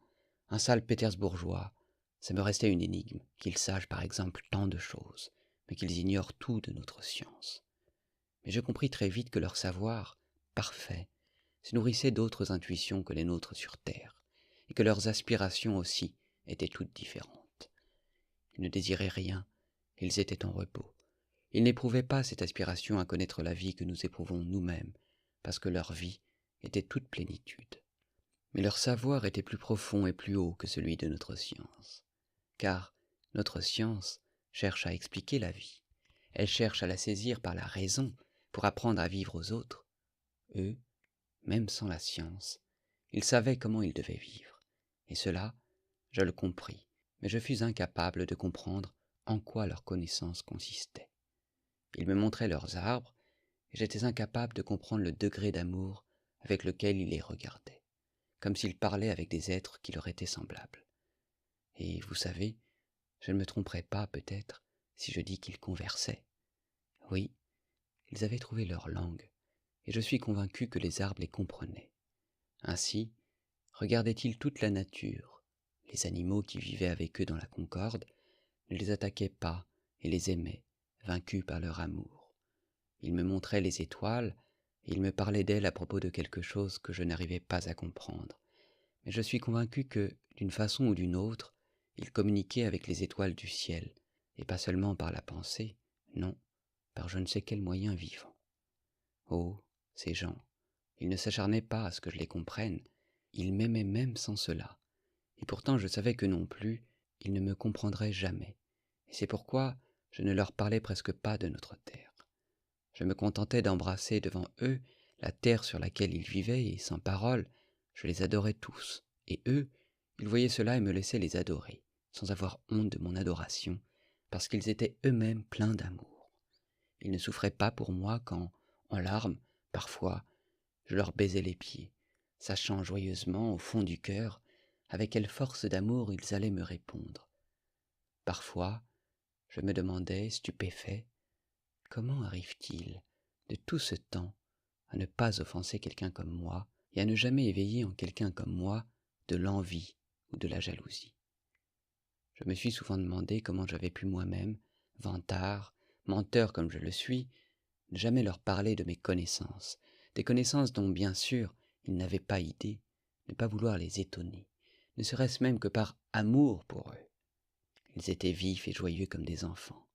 un sale pétersbourgeois, ça me restait une énigme, qu'ils sachent par exemple tant de choses, mais qu'ils ignorent tout de notre science. Mais je compris très vite que leur savoir, parfait, se nourrissait d'autres intuitions que les nôtres sur Terre, et que leurs aspirations aussi étaient toutes différentes. Ils ne désiraient rien, ils étaient en repos. Ils n'éprouvaient pas cette aspiration à connaître la vie que nous éprouvons nous-mêmes, parce que leur vie était toute plénitude. Mais leur savoir était plus profond et plus haut que celui de notre science. Car notre science cherche à expliquer la vie. Elle cherche à la saisir par la raison pour apprendre à vivre aux autres. Eux, même sans la science, ils savaient comment ils devaient vivre. Et cela, je le compris, mais je fus incapable de comprendre en quoi leur connaissance consistait. Ils me montraient leurs arbres, et j'étais incapable de comprendre le degré d'amour avec lequel ils les regardaient, comme s'ils parlaient avec des êtres qui leur étaient semblables. Et vous savez, je ne me tromperai pas peut-être si je dis qu'ils conversaient, Oui, ils avaient trouvé leur langue, et je suis convaincu que les arbres les comprenaient. Ainsi, regardaient-ils toute la nature. Les animaux qui vivaient avec eux dans la concorde ne les attaquaient pas et les aimaient, vaincus par leur amour. Ils me montraient les étoiles, et ils me parlaient d'elles à propos de quelque chose que je n'arrivais pas à comprendre. Mais je suis convaincu que, d'une façon ou d'une autre, ils communiquaient avec les étoiles du ciel, et pas seulement par la pensée, non, par je ne sais quel moyen vivant. Oh, ces gens, ils ne s'acharnaient pas à ce que je les comprenne, ils m'aimaient même sans cela, et pourtant je savais que non plus, ils ne me comprendraient jamais, et c'est pourquoi je ne leur parlais presque pas de notre terre. Je me contentais d'embrasser devant eux la terre sur laquelle ils vivaient, et sans parole, je les adorais tous, et eux, ils voyaient cela et me laissaient les adorer, sans avoir honte de mon adoration, parce qu'ils étaient eux-mêmes pleins d'amour. Ils ne souffraient pas pour moi quand, en larmes, parfois, je leur baisais les pieds, sachant joyeusement, au fond du cœur, avec quelle force d'amour ils allaient me répondre. Parfois, je me demandais, stupéfait, comment arrive-t-il, de tout ce temps, à ne pas offenser quelqu'un comme moi, et à ne jamais éveiller en quelqu'un comme moi de l'envie ou de la jalousie. Je me suis souvent demandé comment j'avais pu moi-même, vantard, menteur comme je le suis, ne jamais leur parler de mes connaissances, des connaissances dont, bien sûr, ils n'avaient pas idée, ne pas vouloir les étonner, ne serait-ce même que par amour pour eux. Ils étaient vifs et joyeux comme des enfants.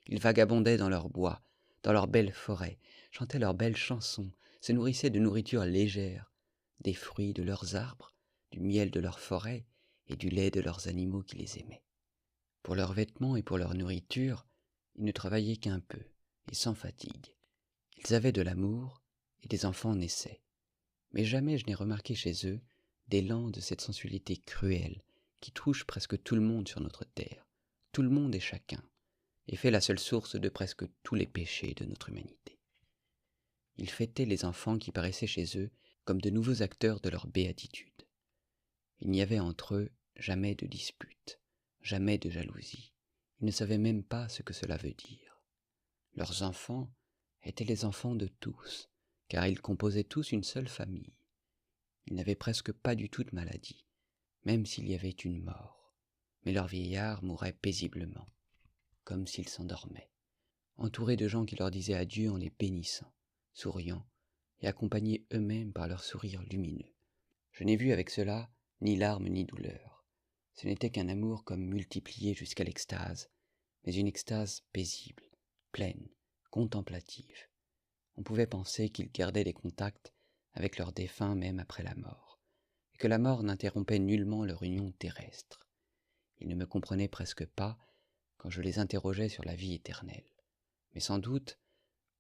Ils vagabondaient dans leurs bois, dans leurs belles forêts, chantaient leurs belles chansons, se nourrissaient de nourriture légère, des fruits de leurs arbres, du miel de leurs forêts et du lait de leurs animaux qui les aimaient. Pour leurs vêtements et pour leur nourriture, ils ne travaillaient qu'un peu, et sans fatigue. Ils avaient de l'amour, et des enfants naissaient. Mais jamais je n'ai remarqué chez eux d'élan de cette sensualité cruelle qui touche presque tout le monde sur notre terre, tout le monde et chacun, et fait la seule source de presque tous les péchés de notre humanité. Ils fêtaient les enfants qui paraissaient chez eux comme de nouveaux acteurs de leur béatitude. Il n'y avait entre eux jamais de dispute, jamais de jalousie. Ils ne savaient même pas ce que cela veut dire. Leurs enfants étaient les enfants de tous, car ils composaient tous une seule famille. Ils n'avaient presque pas du tout de maladie, même s'il y avait une mort. Mais leur vieillard mourait paisiblement, comme s'ils s'endormaient, entourés de gens qui leur disaient adieu en les bénissant, souriant, et accompagnés eux-mêmes par leurs sourires lumineux. Je n'ai vu avec cela ni larmes ni douleur. Ce n'était qu'un amour comme multiplié jusqu'à l'extase, mais une extase paisible, pleine, contemplative. On pouvait penser qu'ils gardaient des contacts avec leurs défunts même après la mort, et que la mort n'interrompait nullement leur union terrestre. Ils ne me comprenaient presque pas quand je les interrogeais sur la vie éternelle, mais sans doute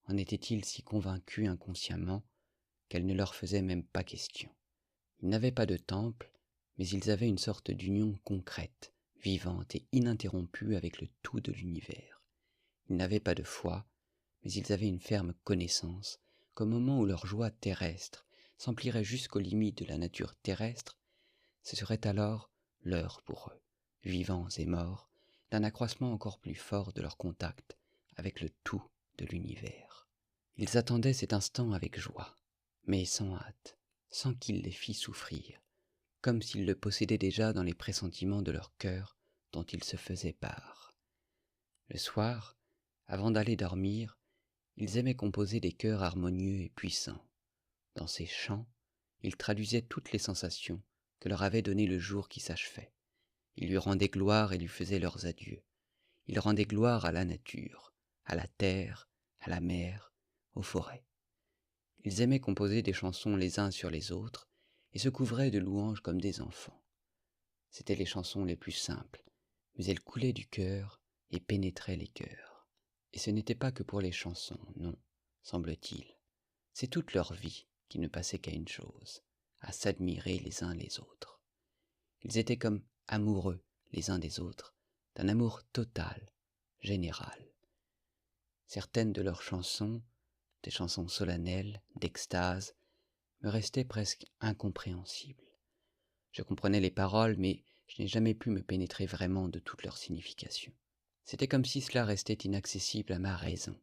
en étaient-ils si convaincus inconsciemment qu'elle ne leur faisait même pas question. Ils n'avaient pas de temple, mais ils avaient une sorte d'union concrète, vivante et ininterrompue avec le tout de l'univers. Ils n'avaient pas de foi, mais ils avaient une ferme connaissance qu'au moment où leur joie terrestre s'emplirait jusqu'aux limites de la nature terrestre, ce serait alors l'heure pour eux, vivants et morts, d'un accroissement encore plus fort de leur contact avec le tout de l'univers. Ils attendaient cet instant avec joie, mais sans hâte, sans qu'il les fît souffrir, comme s'ils le possédaient déjà dans les pressentiments de leur cœur dont ils se faisaient part. Le soir, avant d'aller dormir, ils aimaient composer des chœurs harmonieux et puissants. Dans ces chants, ils traduisaient toutes les sensations que leur avait données le jour qui s'achevait. Ils lui rendaient gloire et lui faisaient leurs adieux. Ils rendaient gloire à la nature, à la terre, à la mer, aux forêts. Ils aimaient composer des chansons les uns sur les autres et se couvraient de louanges comme des enfants. C'étaient les chansons les plus simples, mais elles coulaient du cœur et pénétraient les cœurs. Et ce n'était pas que pour les chansons, non, semble-t-il. C'est toute leur vie qui ne passait qu'à une chose, à s'admirer les uns les autres. Ils étaient comme amoureux les uns des autres, d'un amour total, général. Certaines de leurs chansons, des chansons solennelles, d'extase, me restaient presque incompréhensibles. Je comprenais les paroles, mais je n'ai jamais pu me pénétrer vraiment de toute leur signification. C'était comme si cela restait inaccessible à ma raison.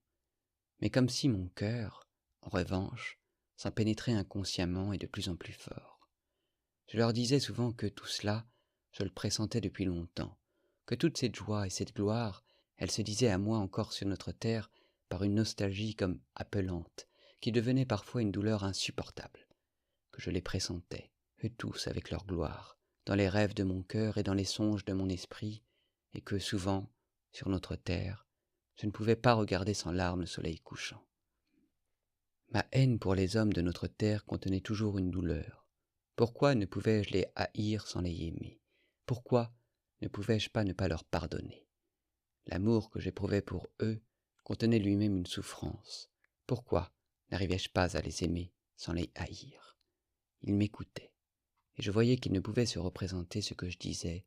mais comme si mon cœur, en revanche, s'en pénétrait inconsciemment et de plus en plus fort. Je leur disais souvent que tout cela, je le pressentais depuis longtemps, que toute cette joie et cette gloire, elle se disait à moi encore sur notre terre par une nostalgie comme appelante, qui devenait parfois une douleur insupportable, que je les pressentais, eux tous avec leur gloire, dans les rêves de mon cœur et dans les songes de mon esprit, et que souvent, sur notre terre, je ne pouvais pas regarder sans larmes le soleil couchant. Ma haine pour les hommes de notre terre contenait toujours une douleur. Pourquoi ne pouvais-je les haïr sans les aimer? Pourquoi ne pouvais-je pas ne pas leur pardonner? L'amour que j'éprouvais pour eux contenait lui-même une souffrance. Pourquoi n'arrivais-je pas à les aimer sans les haïr? Ils m'écoutaient, et je voyais qu'ils ne pouvaient se représenter ce que je disais,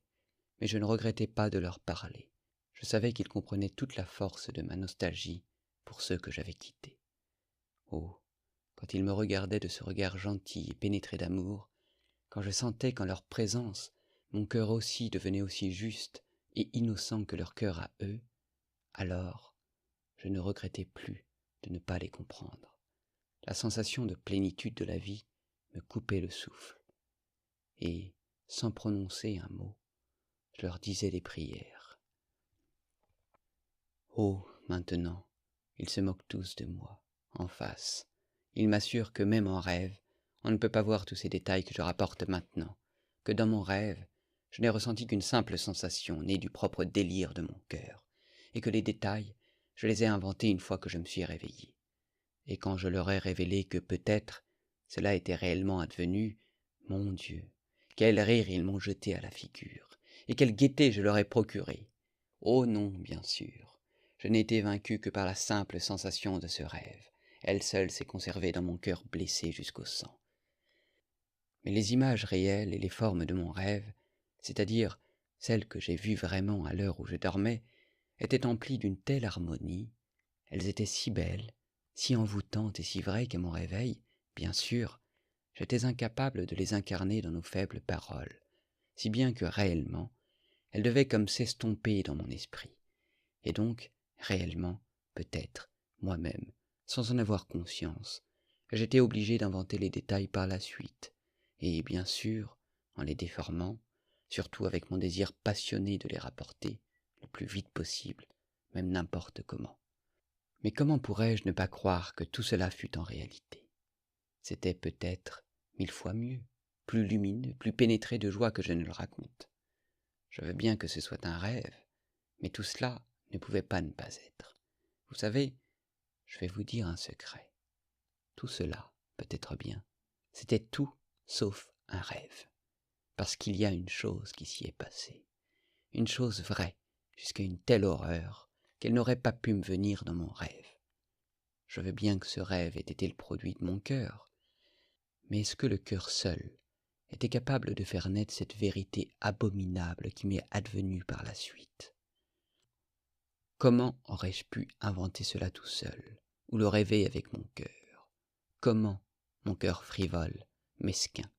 mais je ne regrettais pas de leur parler. Je savais qu'ils comprenaient toute la force de ma nostalgie pour ceux que j'avais quittés. Oh, quand ils me regardaient de ce regard gentil et pénétré d'amour, quand je sentais qu'en leur présence, mon cœur aussi devenait aussi juste et innocent que leur cœur à eux, alors je ne regrettais plus de ne pas les comprendre. La sensation de plénitude de la vie me coupait le souffle, et, sans prononcer un mot, je leur disais des prières. Oh, maintenant, ils se moquent tous de moi, en face. Ils m'assurent que même en rêve, on ne peut pas voir tous ces détails que je rapporte maintenant, que dans mon rêve, je n'ai ressenti qu'une simple sensation née du propre délire de mon cœur, et que les détails, je les ai inventés une fois que je me suis réveillé. Et quand je leur ai révélé que peut-être cela était réellement advenu, mon Dieu, quel rire ils m'ont jeté à la figure, et quelle gaieté je leur ai procurée. Oh non, bien sûr, je n'ai été vaincu que par la simple sensation de ce rêve. Elle seule s'est conservée dans mon cœur blessé jusqu'au sang. Mais les images réelles et les formes de mon rêve, c'est-à-dire celles que j'ai vues vraiment à l'heure où je dormais, étaient emplies d'une telle harmonie, elles étaient si belles, si envoûtantes et si vraies qu'à mon réveil, bien sûr, j'étais incapable de les incarner dans nos faibles paroles, si bien que réellement, elles devaient comme s'estomper dans mon esprit, et donc, réellement, peut-être, moi-même, sans en avoir conscience, j'étais obligé d'inventer les détails par la suite, et bien sûr, en les déformant, surtout avec mon désir passionné de les rapporter le plus vite possible, même n'importe comment. Mais comment pourrais-je ne pas croire que tout cela fût en réalité? C'était peut-être 1000 fois mieux, plus lumineux, plus pénétré de joie que je ne le raconte. Je veux bien que ce soit un rêve, mais tout cela ne pouvait pas ne pas être. Vous savez, je vais vous dire un secret. Tout cela, peut-être bien, c'était tout sauf un rêve, parce qu'il y a une chose qui s'y est passée, une chose vraie, jusqu'à une telle horreur qu'elle n'aurait pas pu me venir dans mon rêve. Je veux bien que ce rêve ait été le produit de mon cœur, mais est-ce que le cœur seul était capable de faire naître cette vérité abominable qui m'est advenue par la suite? Comment aurais-je pu inventer cela tout seul, ou le rêver avec mon cœur? Comment, mon cœur frivole, mesquin,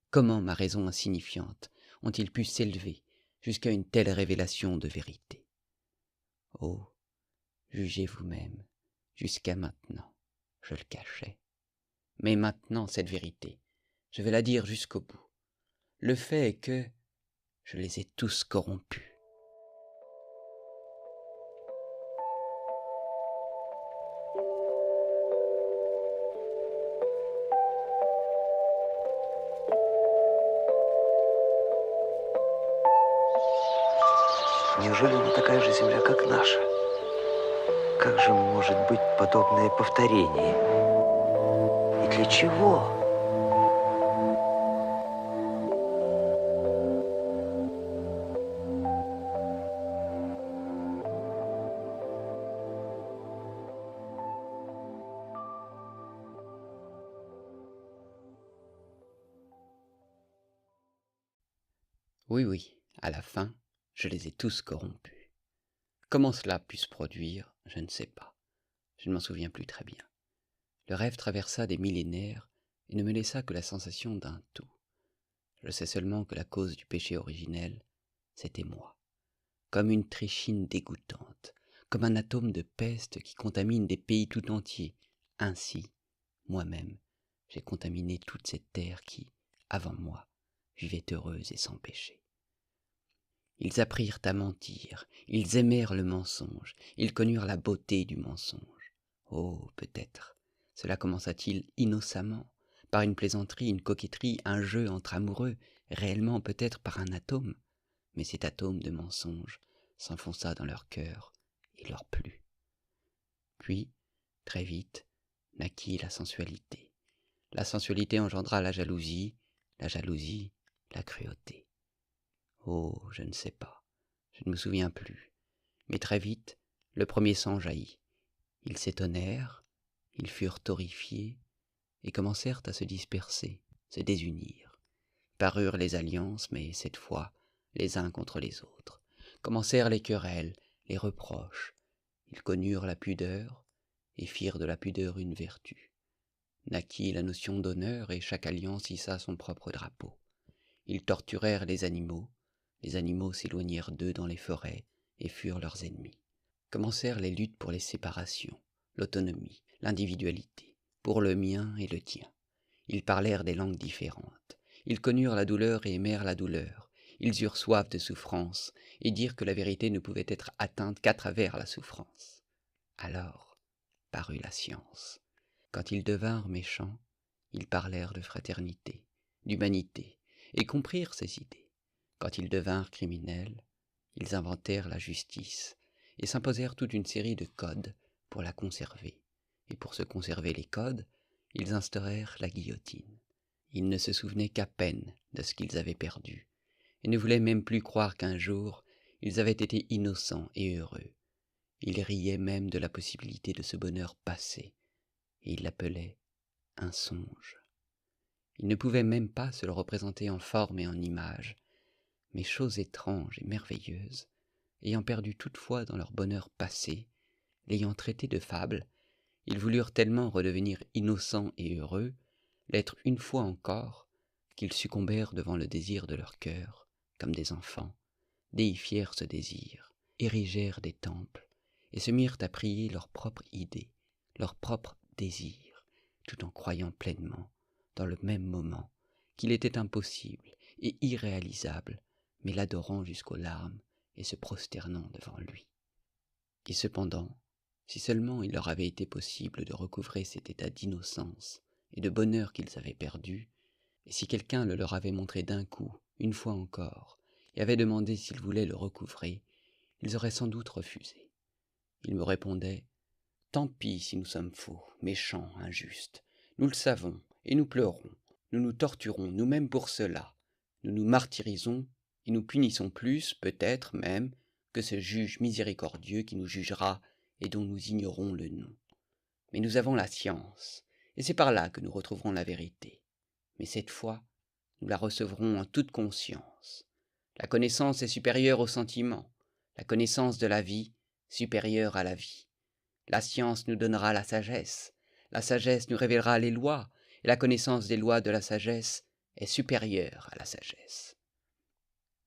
comment ma raison insignifiante ont-ils pu s'élever jusqu'à une telle révélation de vérité? Oh, jugez vous-même, jusqu'à maintenant, je le cachais. Mais maintenant, cette vérité, je vais la dire jusqu'au bout. Le fait est que je les ai tous corrompus. Неужели она такая же земля, как наша? Как же может быть подобное повторение? И для чего? Oui, oui, à la fin, je les ai tous corrompus. Comment cela put se produire, je ne sais pas. Je ne m'en souviens plus très bien. Le rêve traversa des millénaires et ne me laissa que la sensation d'un tout. Je sais seulement que la cause du péché originel, c'était moi. Comme une trichine dégoûtante, comme un atome de peste qui contamine des pays tout entiers. Ainsi, moi-même, j'ai contaminé toute cette terre qui, avant moi, vivait heureuse et sans péché. Ils apprirent à mentir, ils aimèrent le mensonge, ils connurent la beauté du mensonge. Oh, peut-être, cela commença-t-il innocemment, par une plaisanterie, une coquetterie, un jeu entre amoureux, réellement peut-être par un atome, mais cet atome de mensonge s'enfonça dans leur cœur et leur plut. Puis, très vite, naquit la sensualité. La sensualité engendra la jalousie, la cruauté. Oh, je ne sais pas, je ne me souviens plus, mais très vite, le premier sang jaillit. Ils s'étonnèrent, ils furent horrifiés, et commencèrent à se disperser, se désunir. Parurent les alliances, mais cette fois, les uns contre les autres. Commencèrent les querelles, les reproches. Ils connurent la pudeur, et firent de la pudeur une vertu. Naquit la notion d'honneur, et chaque alliance hissa son propre drapeau. Ils torturèrent les animaux s'éloignèrent d'eux dans les forêts, et furent leurs ennemis. Commencèrent les luttes pour les séparations, l'autonomie, l'individualité, pour le mien et le tien. Ils parlèrent des langues différentes. Ils connurent la douleur et aimèrent la douleur. Ils eurent soif de souffrance, et dirent que la vérité ne pouvait être atteinte qu'à travers la souffrance. Alors parut la science. Quand ils devinrent méchants, ils parlèrent de fraternité, d'humanité, et comprirent ces idées. Quand ils devinrent criminels, ils inventèrent la justice, et s'imposèrent toute une série de codes pour la conserver. Et pour se conserver les codes, ils instaurèrent la guillotine. Ils ne se souvenaient qu'à peine de ce qu'ils avaient perdu, et ne voulaient même plus croire qu'un jour, ils avaient été innocents et heureux. Ils riaient même de la possibilité de ce bonheur passé, et ils l'appelaient un songe. Ils ne pouvaient même pas se le représenter en forme et en image, mais chose étrange et merveilleuse, ayant perdu toute foi dans leur bonheur passé, l'ayant traité de fable, ils voulurent tellement redevenir innocents et heureux, l'être une fois encore, qu'ils succombèrent devant le désir de leur cœur, comme des enfants, déifièrent ce désir, érigèrent des temples, et se mirent à prier leur propre idée, leur propre désir, tout en croyant pleinement, dans le même moment, qu'il était impossible et irréalisable, mais l'adorant jusqu'aux larmes et se prosternant devant lui. Et cependant, si seulement il leur avait été possible de recouvrer cet état d'innocence et de bonheur qu'ils avaient perdu, et si quelqu'un le leur avait montré d'un coup, une fois encore, et avait demandé s'ils voulaient le recouvrer, ils auraient sans doute refusé. Ils me répondaient « Tant pis si nous sommes faux, méchants, injustes. Nous le savons, et nous pleurons. Nous nous torturons nous-mêmes pour cela. Nous nous martyrisons, et nous punissons plus, peut-être même, que ce juge miséricordieux qui nous jugera et dont nous ignorons le nom. Mais nous avons la science, et c'est par là que nous retrouverons la vérité. Mais cette fois, nous la recevrons en toute conscience. La connaissance est supérieure au sentiment, la connaissance de la vie supérieure à la vie. La science nous donnera la sagesse nous révélera les lois, et la connaissance des lois de la sagesse est supérieure à la sagesse. »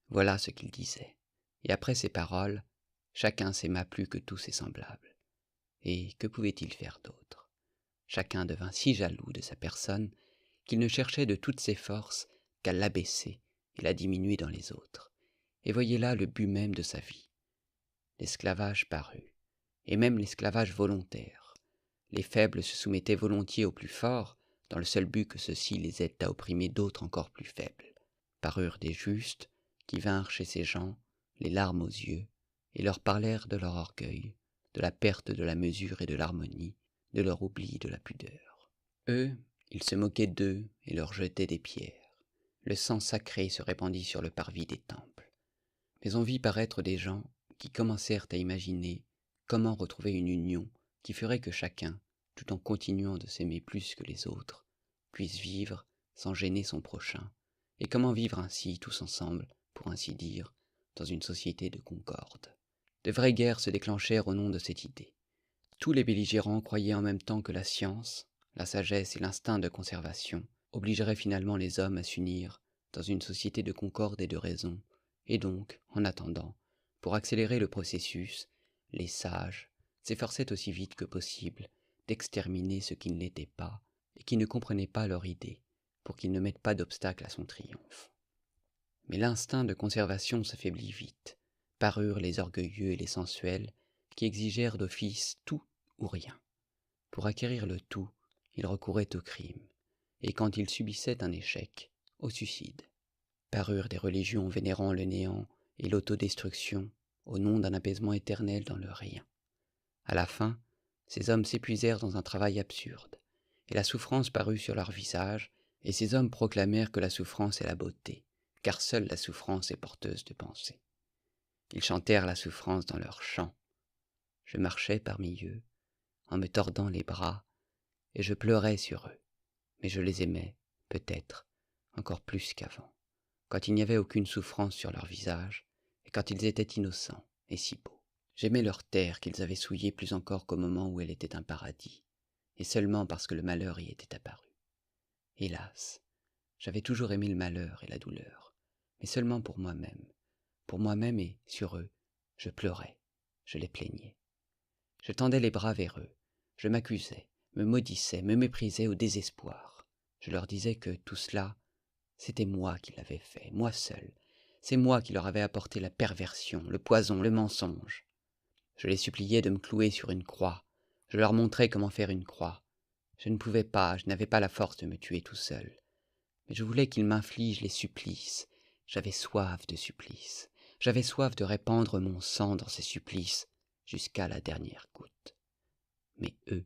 Voilà ce qu'il disait, et après ces paroles, chacun s'aima plus que tous ses semblables. Et que pouvait-il faire d'autre? Chacun devint si jaloux de sa personne qu'il ne cherchait de toutes ses forces qu'à l'abaisser et la diminuer dans les autres. Et voyez là le but même de sa vie. L'esclavage parut, et même l'esclavage volontaire. Les faibles se soumettaient volontiers aux plus forts, dans le seul but que ceux-ci les aident à opprimer d'autres encore plus faibles. Parurent des justes, qui vinrent chez ces gens, les larmes aux yeux, et leur parlèrent de leur orgueil, de la perte de la mesure et de l'harmonie, de leur oubli de la pudeur. Eux, ils se moquaient d'eux et leur jetaient des pierres. Le sang sacré se répandit sur le parvis des temples. Mais on vit paraître des gens qui commencèrent à imaginer comment retrouver une union qui ferait que chacun, tout en continuant de s'aimer plus que les autres, puisse vivre sans gêner son prochain, et comment vivre ainsi tous ensemble, pour ainsi dire, dans une société de concorde. De vraies guerres se déclenchèrent au nom de cette idée. Tous les belligérants croyaient en même temps que la science, la sagesse et l'instinct de conservation obligeraient finalement les hommes à s'unir dans une société de concorde et de raison, et donc, en attendant, pour accélérer le processus, les sages, s'efforçaient aussi vite que possible d'exterminer ceux qui ne l'étaient pas et qui ne comprenaient pas leur idée, pour qu'ils ne mettent pas d'obstacle à son triomphe. Mais l'instinct de conservation s'affaiblit vite. Parurent les orgueilleux et les sensuels qui exigèrent d'office tout ou rien. Pour acquérir le tout, ils recouraient au crime, et quand ils subissaient un échec, au suicide. Parurent des religions vénérant le néant et l'autodestruction au nom d'un apaisement éternel dans le rien. À la fin, ces hommes s'épuisèrent dans un travail absurde, et la souffrance parut sur leurs visages, et ces hommes proclamèrent que la souffrance est la beauté, car seule la souffrance est porteuse de pensée. Ils chantèrent la souffrance dans leurs chants. Je marchais parmi eux, en me tordant les bras, et je pleurais sur eux, mais je les aimais, peut-être, encore plus qu'avant, quand il n'y avait aucune souffrance sur leur visage, et quand ils étaient innocents et si beaux. J'aimais leur terre qu'ils avaient souillée plus encore qu'au moment où elle était un paradis, et seulement parce que le malheur y était apparu. Hélas, j'avais toujours aimé le malheur et la douleur, mais seulement pour moi-même et sur eux, je pleurais, je les plaignais. Je tendais les bras vers eux, je m'accusais, me maudissais, me méprisais au désespoir. Je leur disais que tout cela, c'était moi qui l'avais fait, moi seul. C'est moi qui leur avais apporté la perversion, le poison, le mensonge. Je les suppliais de me clouer sur une croix. Je leur montrais comment faire une croix. Je ne pouvais pas, je n'avais pas la force de me tuer tout seul. Mais je voulais qu'ils m'infligent les supplices. J'avais soif de supplices. J'avais soif de répandre mon sang dans ces supplices jusqu'à la dernière goutte. Mais eux,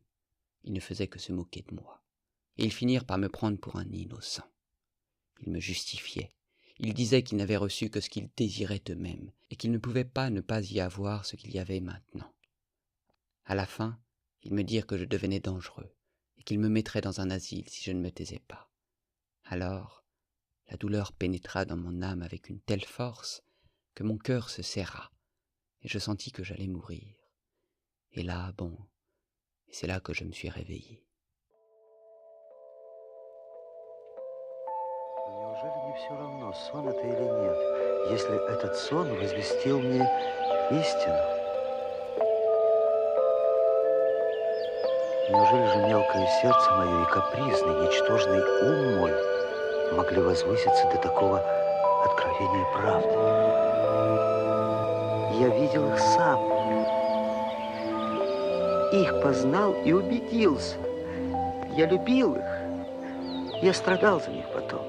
ils ne faisaient que se moquer de moi. Et ils finirent par me prendre pour un innocent. Ils me justifiaient. Ils disaient qu'ils n'avaient reçu que ce qu'ils désiraient eux-mêmes, et qu'ils ne pouvaient pas ne pas y avoir ce qu'il y avait maintenant. À la fin, ils me dirent que je devenais dangereux, et qu'ils me mettraient dans un asile si je ne me taisais pas. Alors, la douleur pénétra dans mon âme avec une telle force que mon cœur se serra, et je sentis que j'allais mourir. Et là, et c'est là que je me suis réveillé. Неужели не все равно, сон это или нет, если этот сон возвестил мне истину? Неужели же мелкое сердце мое и капризный, ничтожный ум мой могли возвыситься до такого откровения правды? Я видел их сам, их познал и убедился. Я любил их, я страдал за них потом.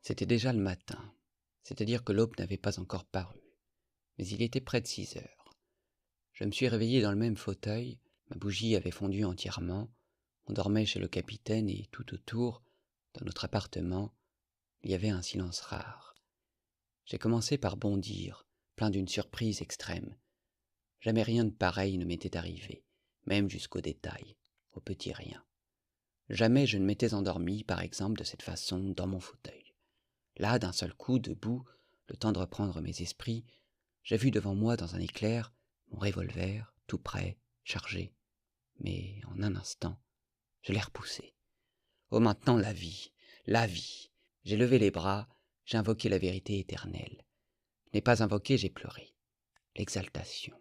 C'était déjà le matin, c'est-à-dire que l'aube n'avait pas encore paru, mais il était près de 6 heures. Je me suis réveillé dans le même fauteuil, ma bougie avait fondu entièrement, on dormait chez le capitaine et tout autour, dans notre appartement, il y avait un silence rare. J'ai commencé par bondir, plein d'une surprise extrême. Jamais rien de pareil ne m'était arrivé, même jusqu'au détail, au petit rien. Jamais je ne m'étais endormi, par exemple, de cette façon, dans mon fauteuil. Là, d'un seul coup, debout, le temps de reprendre mes esprits, j'ai vu devant moi, dans un éclair, mon revolver, tout prêt, chargé. Mais en un instant, je l'ai repoussé. Oh, maintenant, la vie, la vie. J'ai levé les bras, j'ai invoqué la vérité éternelle. Je n'ai pas invoqué, j'ai pleuré. L'exaltation.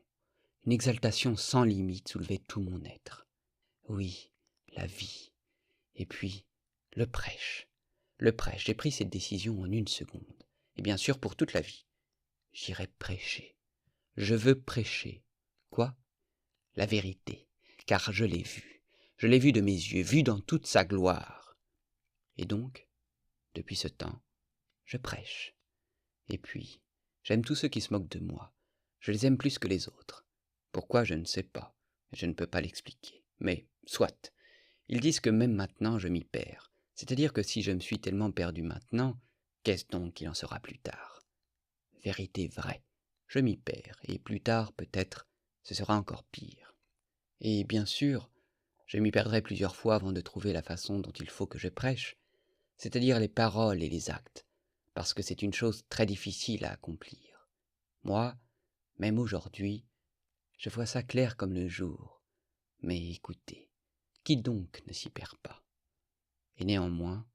Une exaltation sans limite soulevait tout mon être. Oui, la vie. Et puis, le prêche. Le prêche, j'ai pris cette décision en 1 seconde. Et bien sûr, pour toute la vie. J'irai prêcher. Je veux prêcher. Quoi? La vérité. Car je l'ai vue. Je l'ai vue de mes yeux, vue dans toute sa gloire. Et donc, depuis ce temps, je prêche. Et puis, j'aime tous ceux qui se moquent de moi. Je les aime plus que les autres. Pourquoi, je ne sais pas. Je ne peux pas l'expliquer. Mais, soit. Ils disent que même maintenant, je m'y perds. C'est-à-dire que si je me suis tellement perdu maintenant, qu'est-ce donc qu'il en sera plus tard? Vérité vraie. Je m'y perds, et plus tard, peut-être, ce sera encore pire. Et bien sûr, je m'y perdrai plusieurs fois avant de trouver la façon dont il faut que je prêche, c'est-à-dire les paroles et les actes, parce que c'est une chose très difficile à accomplir. Moi, même aujourd'hui, je vois ça clair comme le jour. Mais écoutez, qui donc ne s'y perd pas? Et néanmoins,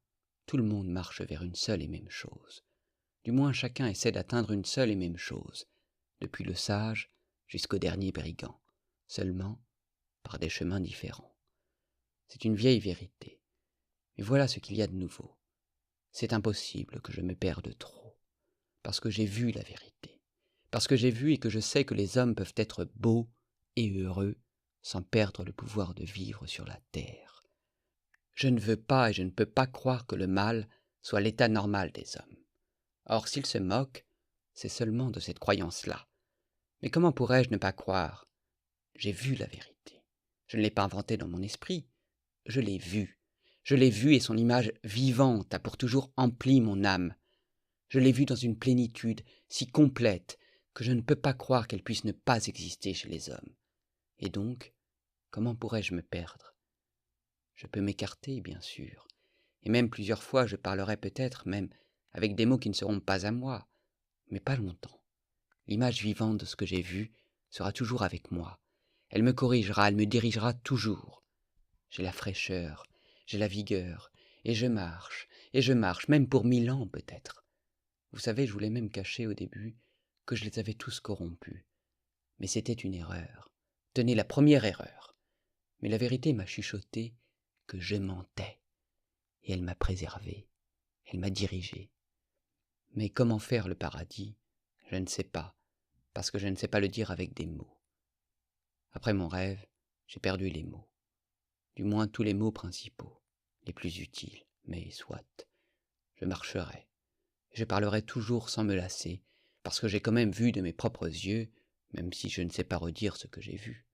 Tout le monde marche vers une seule et même chose. Du moins chacun essaie d'atteindre une seule et même chose, depuis le sage jusqu'au dernier brigand, seulement par des chemins différents. C'est une vieille vérité. Mais voilà ce qu'il y a de nouveau. C'est impossible que je me perde trop, parce que j'ai vu la vérité, parce que j'ai vu et que je sais que les hommes peuvent être beaux et heureux sans perdre le pouvoir de vivre sur la terre. Je ne veux pas et je ne peux pas croire que le mal soit l'état normal des hommes. Or, s'ils se moquent, c'est seulement de cette croyance-là. Mais comment pourrais-je ne pas croire? J'ai vu la vérité. Je ne l'ai pas inventée dans mon esprit. Je l'ai vue. Je l'ai vue et son image vivante a pour toujours empli mon âme. Je l'ai vue dans une plénitude si complète que je ne peux pas croire qu'elle puisse ne pas exister chez les hommes. Et donc, comment pourrais-je me perdre? Je peux m'écarter, bien sûr, et même plusieurs fois je parlerai peut-être même avec des mots qui ne seront pas à moi, mais pas longtemps. L'image vivante de ce que j'ai vu sera toujours avec moi. Elle me corrigera, elle me dirigera toujours. J'ai la fraîcheur, j'ai la vigueur, et je marche, même pour 1000 ans peut-être. Vous savez, je voulais même cacher au début que je les avais tous corrompus. Mais c'était une erreur. Tenez, la première erreur. Mais la vérité m'a chuchoté que je mentais. Et elle m'a préservé, elle m'a dirigé. Mais comment faire le paradis? Je ne sais pas, parce que je ne sais pas le dire avec des mots. Après mon rêve, j'ai perdu les mots. Du moins tous les mots principaux, les plus utiles, mais soit. Je marcherai. Je parlerai toujours sans me lasser, parce que j'ai quand même vu de mes propres yeux, même si je ne sais pas redire ce que j'ai vu.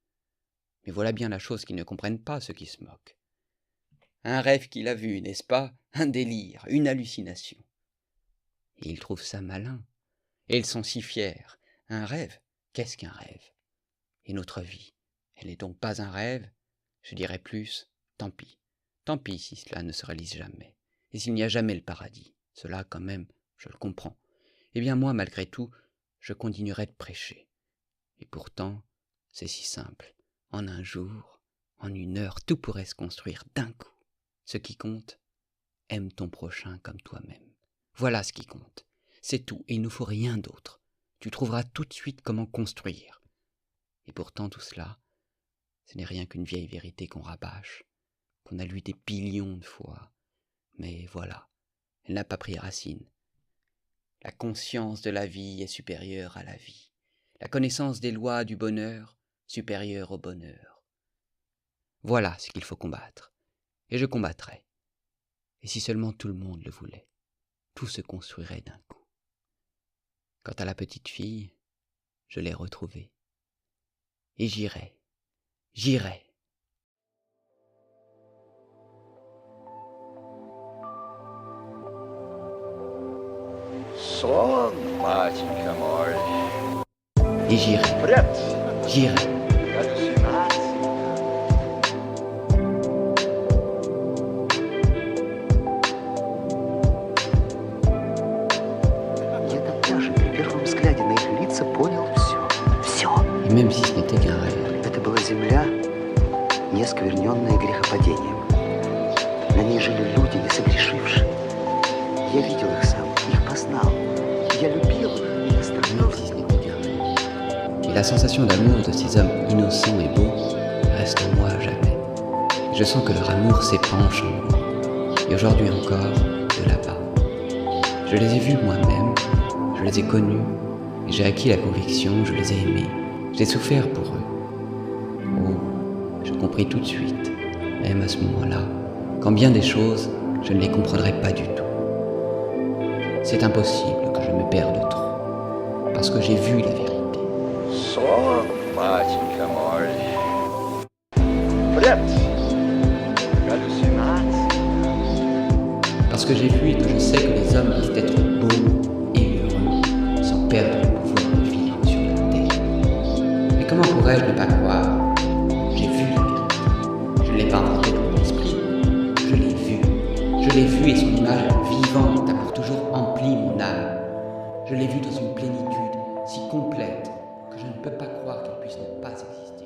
Mais voilà bien la chose qu'ils ne comprennent pas, ceux qui se moquent. Un rêve qu'il a vu, n'est-ce pas? Un délire, une hallucination. Et ils trouvent ça malin. Et ils sont si fiers. Un rêve? Qu'est-ce qu'un rêve? Et notre vie, elle n'est donc pas un rêve? Je dirais plus, tant pis. Tant pis si cela ne se réalise jamais. Et s'il n'y a jamais le paradis. Cela, quand même, je le comprends. Eh bien moi, malgré tout, je continuerai de prêcher. Et pourtant, c'est si simple. En un jour, en une heure, tout pourrait se construire d'un coup. Ce qui compte, aime ton prochain comme toi-même. Voilà ce qui compte. C'est tout, et il ne faut rien d'autre. Tu trouveras tout de suite comment construire. Et pourtant tout cela, ce n'est rien qu'une vieille vérité qu'on rabâche, qu'on a lue des billions de fois. Mais voilà, elle n'a pas pris racine. La conscience de la vie est supérieure à la vie. La connaissance des lois du bonheur supérieure au bonheur. Voilà ce qu'il faut combattre. Et je combattrai. Et si seulement tout le monde le voulait, tout se construirait d'un coup. Quant à la petite fille, je l'ai retrouvée. Et j'irai. Сон, матенька мой. Et j'irai. Привет. Галлюцинации. Я тогда же при первом взгляде на их лица понял все. Все. Et même si ce n'était qu'un rêve, Это была земля, не оскверненная грехопадением. На ней жили люди, не согрешившие. Я видел их сам, их познал. Я любил их и оставлял. même si ce n'était qu'un rêve. Et la sensation d'amour de ces hommes innocents et beaux reste en moi à jamais. Je sens que leur amour s'épanche en moi. Et aujourd'hui encore, de là-bas. Je les ai vus moi-même, je les ai connus, et j'ai acquis la conviction, je les ai aimés. J'ai souffert pour eux. Oh, je compris tout de suite, même à ce moment-là, quand bien des choses, je ne les comprendrais pas du tout. C'est impossible que je me perde trop, parce que j'ai vu la vérité. Сон, матенька мой. Привет. Галлюцинации. Parce que j'ai vu et que je sais que les hommes peuvent être beaux et heureux, sans perdre le pouvoir de vivre sur la terre. Mais comment pourrais-je ne pas croire? J'ai vu la vérité. Je ne l'ai pas inventée dans mon esprit. Je l'ai vue. Je l'ai vue et son image vivante a pour toujours empli mon âme. Je l'ai vue dans une plénitude si complète que je ne peux pas croire qu'elle puisse ne pas exister.